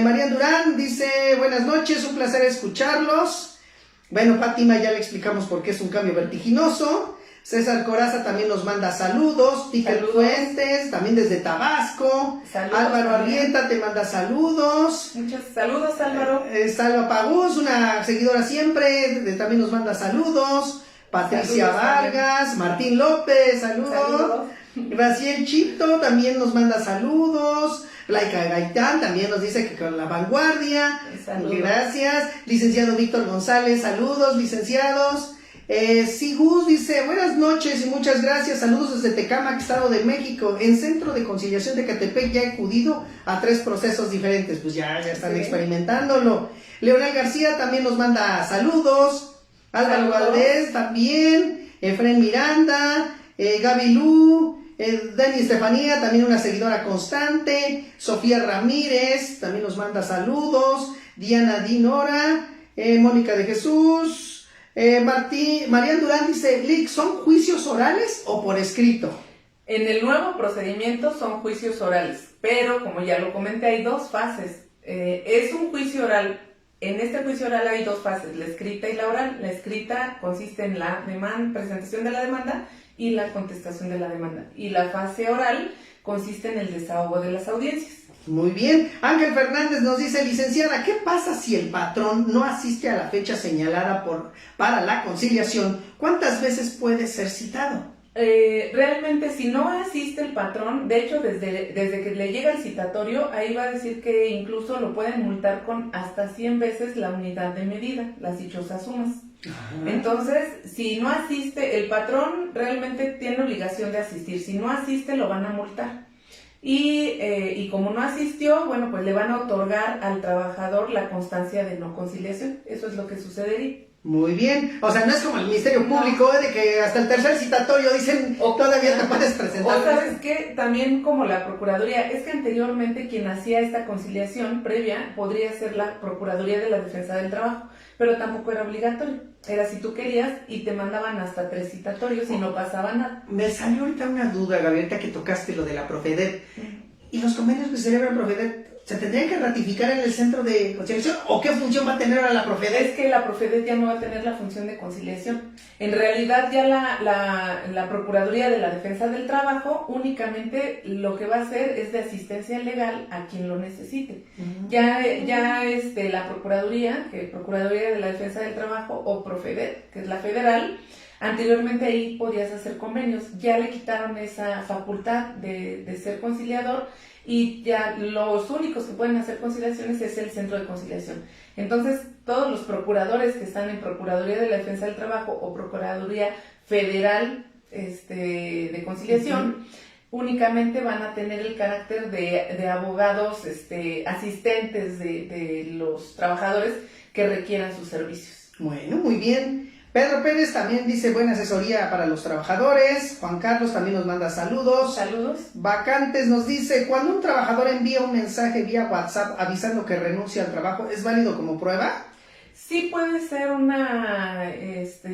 María Durán dice, buenas noches, un placer escucharlos. Bueno, Fátima, ya le explicamos por qué es un cambio vertiginoso. César Coraza también nos manda saludos. Piquel Fuentes, también desde Tabasco. Saludos, Álvaro Arrieta te manda saludos. Muchos saludos, Álvaro. Salva Pagús, una seguidora siempre, también nos manda saludos. Patricia Vargas, Martín López, saludos. Graciel Chito también nos manda saludos. Laika Gaitán también nos dice que con la vanguardia. Saludos. Gracias. Licenciado Víctor González, saludos, licenciados. Sigus dice, buenas noches y muchas gracias, saludos desde Tecámac, Estado de México. En Centro de Conciliación de Ecatepec ya he acudido a 3 procesos diferentes, pues ya están experimentándolo. Leonel García también nos manda saludos. Álvaro Valdés también, Efren Miranda, Gaby Lu, Dani Estefanía, también una seguidora constante. Sofía Ramírez también nos manda saludos. Diana Dinora, Mónica de Jesús. Marian Durán dice, Lick, ¿son juicios orales o por escrito? En el nuevo procedimiento son juicios orales, pero como ya lo comenté, hay 2 fases. Es un juicio oral. En este juicio oral hay 2 fases, la escrita y la oral. La escrita consiste en la presentación de la demanda y la contestación de la demanda. Y la fase oral consiste en el desahogo de las audiencias. Muy bien. Ángel Fernández nos dice, licenciada, ¿qué pasa si el patrón no asiste a la fecha señalada para la conciliación? ¿Cuántas veces puede ser citado? Realmente, si no asiste el patrón, de hecho, desde que le llega el citatorio, ahí va a decir que incluso lo pueden multar con hasta 100 veces la unidad de medida, las dichosas sumas. Ajá. Entonces, si no asiste, el patrón realmente tiene obligación de asistir. Si no asiste, lo van a multar. Y como no asistió, bueno, pues le van a otorgar al trabajador la constancia de no conciliación. Eso es lo que sucedería. Muy bien, o sea, no es como el Ministerio Público, de que hasta el tercer citatorio dicen, todavía te puedes presentar. O sabes que también como la Procuraduría, es que anteriormente quien hacía esta conciliación previa podría ser la Procuraduría de la Defensa del Trabajo, pero tampoco era obligatorio. Era si tú querías y te mandaban hasta 3 citatorios y no pasaba nada. Me salió ahorita una duda, Gabrielita, que tocaste lo de la Profedet. ¿Y los convenios que celebra Profedet ¿Se tendría que ratificar en el centro de conciliación? ¿O qué función va a tener ahora la Profedet? Es que la Profedet ya no va a tener la función de conciliación. En realidad ya la Procuraduría de la Defensa del Trabajo únicamente lo que va a hacer es de asistencia legal a quien lo necesite. Ya la Procuraduría, que Procuraduría de la Defensa del Trabajo o Profedet, que es la federal, anteriormente ahí podías hacer convenios, ya le quitaron esa facultad de ser conciliador y ya los únicos que pueden hacer conciliaciones es el centro de conciliación. Entonces, todos los procuradores que están en Procuraduría de la Defensa del Trabajo o Procuraduría Federal de Conciliación, únicamente van a tener el carácter de abogados asistentes de los trabajadores que requieran sus servicios. Bueno, muy bien. Pedro Pérez también dice buena asesoría para los trabajadores. Juan Carlos también nos manda saludos. Saludos. Vacantes nos dice, cuando un trabajador envía un mensaje vía WhatsApp avisando que renuncia al trabajo, ¿es válido como prueba? Sí puede ser una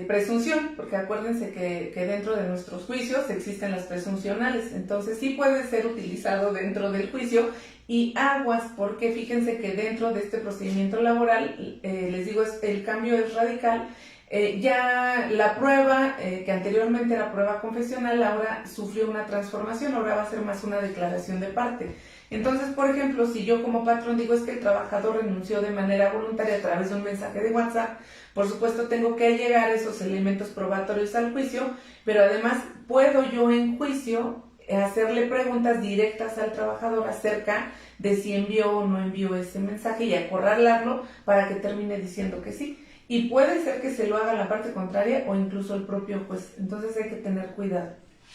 presunción, porque acuérdense que dentro de nuestros juicios existen las presuncionales, entonces sí puede ser utilizado dentro del juicio y aguas, porque fíjense que dentro de este procedimiento laboral, les digo, el cambio es radical. Ya la prueba, que anteriormente era prueba confesional, ahora sufrió una transformación, ahora va a ser más una declaración de parte. Entonces, por ejemplo, si yo como patrón digo es que el trabajador renunció de manera voluntaria a través de un mensaje de WhatsApp, por supuesto tengo que allegar esos elementos probatorios al juicio, pero además puedo yo en juicio hacerle preguntas directas al trabajador acerca de si envió o no envió ese mensaje y acorralarlo para que termine diciendo que sí. Y puede ser que se lo haga la parte contraria o incluso el propio juez. Entonces hay que tener cuidado.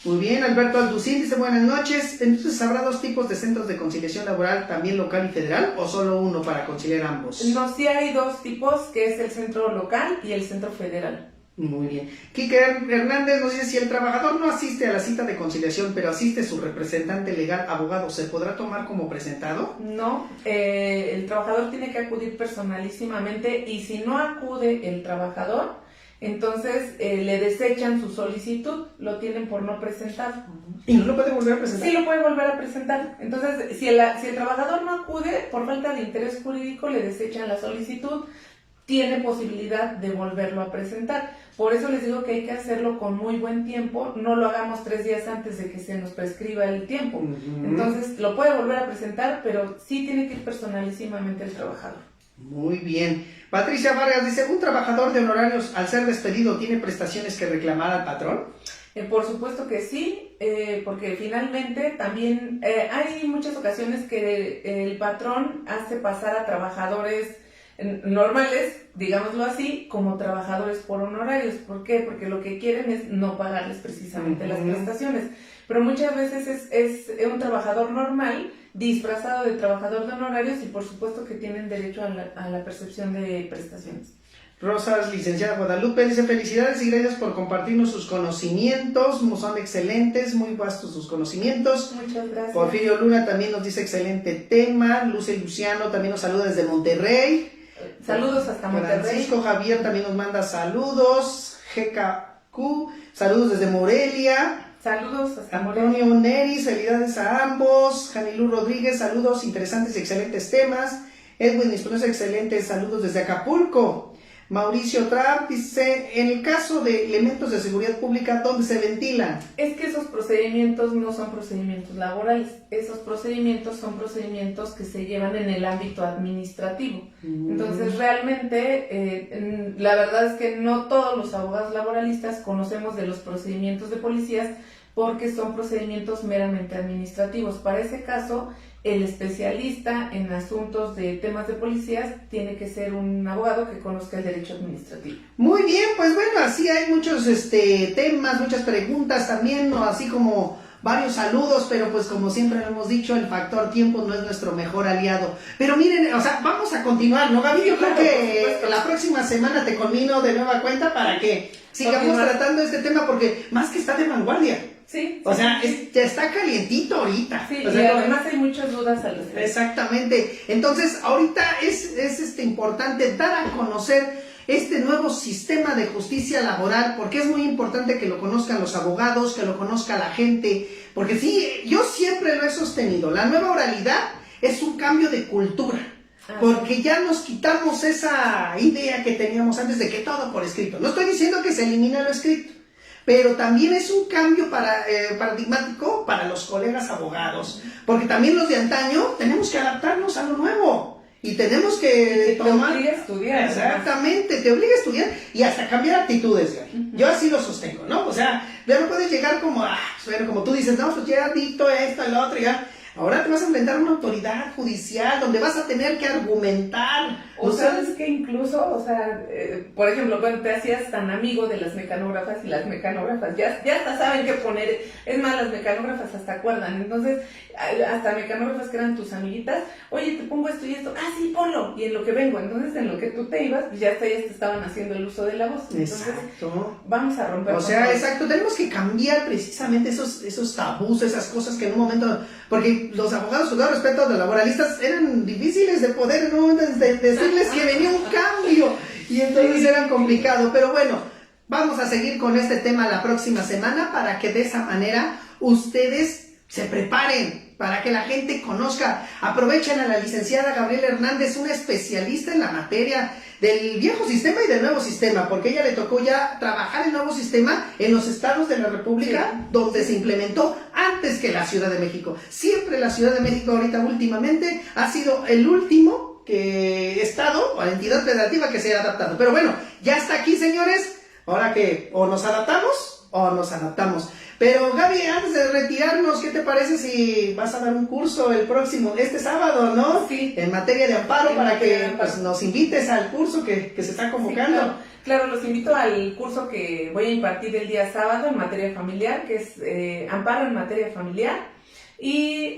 Muy bien, Alberto Alducín dice buenas noches. Entonces, ¿habrá dos tipos de centros de conciliación laboral, también local y federal, o solo uno para conciliar ambos? No, sí hay dos tipos, que es el centro local y el centro federal. Muy bien. Quique Hernández nos dice, si el trabajador no asiste a la cita de conciliación, pero asiste su representante legal, abogado, ¿se podrá tomar como presentado? No, el trabajador tiene que acudir personalísimamente y si no acude el trabajador, entonces le desechan su solicitud, lo tienen por no presentar. ¿Y no lo puede volver a presentar? Sí, lo puede volver a presentar. Entonces, si el trabajador no acude, por falta de interés jurídico, le desechan la solicitud, tiene posibilidad de volverlo a presentar. Por eso les digo que hay que hacerlo con muy buen tiempo, no lo hagamos 3 días antes de que se nos prescriba el tiempo. Entonces, lo puede volver a presentar, pero sí tiene que ir personalísimamente el trabajador. Muy bien. Patricia Vargas dice, ¿un trabajador de honorarios al ser despedido tiene prestaciones que reclamar al patrón? Por supuesto que sí, porque finalmente también hay muchas ocasiones que el patrón hace pasar a trabajadores normales, digámoslo así, como trabajadores por honorarios. ¿Por qué? Porque lo que quieren es no pagarles precisamente las prestaciones. Pero muchas veces es un trabajador normal disfrazado de trabajador de honorarios y por supuesto que tienen derecho a la percepción de prestaciones. Rosas, licenciada Guadalupe, dice felicidades y gracias por compartirnos sus conocimientos, son excelentes, muy vastos sus conocimientos. Muchas gracias. Porfirio Luna también nos dice excelente tema, Luce Luciano también nos saluda desde Monterrey. Saludos hasta Monterrey. Francisco Javier también nos manda saludos, GKQ, saludos desde Morelia. Saludos hasta Antonio Neri, felicidades a ambos. Janilú Rodríguez, saludos, interesantes y excelentes temas. Edwin Espinosa, excelentes saludos desde Acapulco. Mauricio Trapp dice, en el caso de elementos de seguridad pública, ¿dónde se ventilan? Es que esos procedimientos no son procedimientos laborales, esos procedimientos son procedimientos que se llevan en el ámbito administrativo. Entonces realmente, la verdad es que no todos los abogados laboralistas conocemos de los procedimientos de policías porque son procedimientos meramente administrativos. Para ese caso, el especialista en asuntos de temas de policías tiene que ser un abogado que conozca el derecho administrativo. Muy bien, pues bueno, así hay muchos temas, muchas preguntas también, ¿no? Así como varios saludos, pero pues como siempre lo hemos dicho, el factor tiempo no es nuestro mejor aliado. Pero miren, o sea, vamos a continuar, ¿no, Gaby? Yo creo que la próxima semana te conmino de nueva cuenta para que sigamos tratando este tema, porque más que está de vanguardia. Sí. O sea, ya está calientito ahorita. Sí, o sea, y además hay muchas dudas al respecto. Exactamente. Entonces, ahorita es importante dar a conocer este nuevo sistema de justicia laboral, porque es muy importante que lo conozcan los abogados, que lo conozca la gente, porque sí, yo siempre lo he sostenido, la nueva oralidad es un cambio de cultura. Porque ya nos quitamos esa idea que teníamos antes de que todo por escrito. No estoy diciendo que se elimine lo escrito, pero también es un cambio paradigmático para los colegas abogados. Porque también los de antaño tenemos que adaptarnos a lo nuevo. Y tenemos que tomar... Te obliga a estudiar. Exactamente, te obliga a estudiar y hasta cambiar actitudes, Gaby. Yo así lo sostengo, ¿no? O sea, ya no puedes llegar como, bueno, como tú dices, no, pues ya dicto esto, el otro, ya... Ahora te vas a enfrentar a una autoridad judicial donde vas a tener que argumentar. O sabes que incluso, o sea, por ejemplo, cuando te hacías tan amigo de las mecanógrafas y las mecanógrafas ya hasta saben qué poner. Es más, las mecanógrafas hasta acuerdan. Entonces, hasta mecanógrafas que eran tus amiguitas, oye, te pongo esto y esto, sí, ponlo. Y en lo que vengo, entonces en lo que tú te ibas, pues ya te estaban haciendo el uso de la voz. Entonces, exacto. Vamos a romper. O sea, exacto, tenemos que cambiar precisamente esos tabús, esas cosas que en un momento, porque los abogados, con todo respeto de laboralistas, eran difíciles de poder en un momento decirles que venía un cambio y entonces era complicado, pero bueno, vamos a seguir con este tema la próxima semana para que de esa manera ustedes se preparen, para que la gente conozca. Aprovechen a la licenciada Gabriela Hernández, una especialista en la materia del viejo sistema y del nuevo sistema, porque ella le tocó ya trabajar el nuevo sistema en los estados de la República, donde se implementó antes que la Ciudad de México. Siempre la Ciudad de México ahorita últimamente ha sido el último estado o entidad federativa que se ha adaptado. Pero bueno, ya está aquí, señores. Ahora que o nos adaptamos o nos adaptamos. Pero Gaby, antes de retirarnos, ¿qué te parece si vas a dar un curso este sábado, ¿no? Sí. En materia de amparo, para que pues, nos invites al curso que se está convocando. Sí, claro, los invito al curso que voy a impartir el día sábado en materia familiar, que es amparo en materia familiar. Y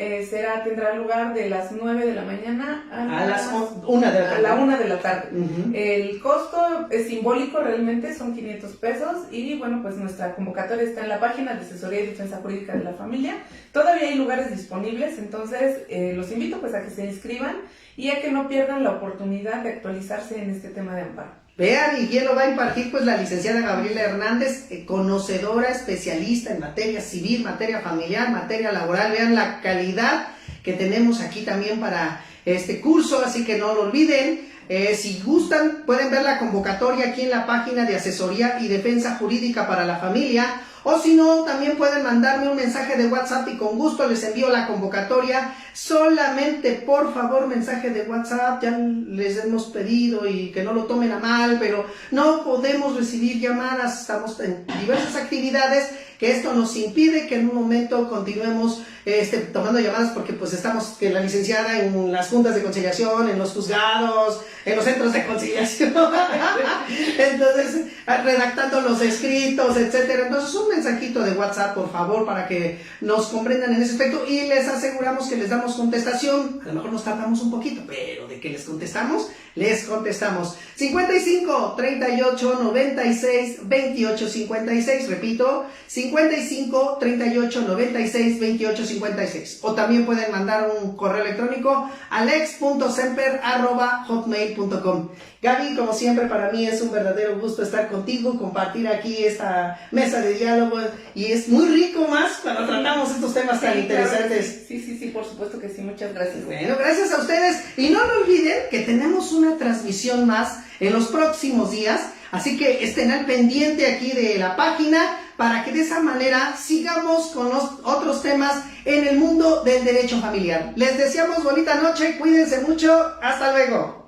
tendrá lugar de las 9 de la mañana a las 1 de la tarde. A la 1 de la tarde. Uh-huh. El costo es simbólico realmente, son 500 pesos. Y bueno, pues nuestra convocatoria está en la página de Asesoría y Defensa Jurídica de la Familia. Todavía hay lugares disponibles, entonces los invito pues a que se inscriban y a que no pierdan la oportunidad de actualizarse en este tema de amparo. Vean, y quién lo va a impartir, pues la licenciada Gabriela Hernández, conocedora, especialista en materia civil, materia familiar, materia laboral. Vean la calidad que tenemos aquí también para este curso, así que no lo olviden. Si gustan, pueden ver la convocatoria aquí en la página de Asesoría y Defensa Jurídica para la Familia, o si no, también pueden mandarme un mensaje de WhatsApp y con gusto les envío la convocatoria. Solamente, por favor, mensaje de WhatsApp. Ya les hemos pedido y que no lo tomen a mal, pero no podemos recibir llamadas, estamos en diversas actividades, que esto nos impide que en un momento continuemos tomando llamadas, porque pues estamos, que la licenciada en las juntas de conciliación, en los juzgados, en los centros de conciliación, entonces redactando los escritos, etcétera. Entonces un mensajito de WhatsApp, por favor, para que nos comprendan en ese aspecto, y les aseguramos que les damos contestación. A lo mejor nos tardamos un poquito, pero de que les contestamos, les contestamos. 55 38 96 28 56, repito, 55 38 96 28 56. O también pueden mandar un correo electrónico alex.semper@hotmail.com. Gaby, como siempre, para mí es un verdadero gusto estar contigo, compartir aquí esta mesa de diálogo, y es muy rico más cuando tratamos estos temas tan interesantes. Claro, sí, por supuesto que sí, muchas gracias. Bueno, gracias a ustedes, y no lo olviden que tenemos una transmisión más en los próximos días, así que estén al pendiente aquí de la página para que de esa manera sigamos con los otros temas en el mundo del derecho familiar. Les deseamos bonita noche, cuídense mucho, hasta luego.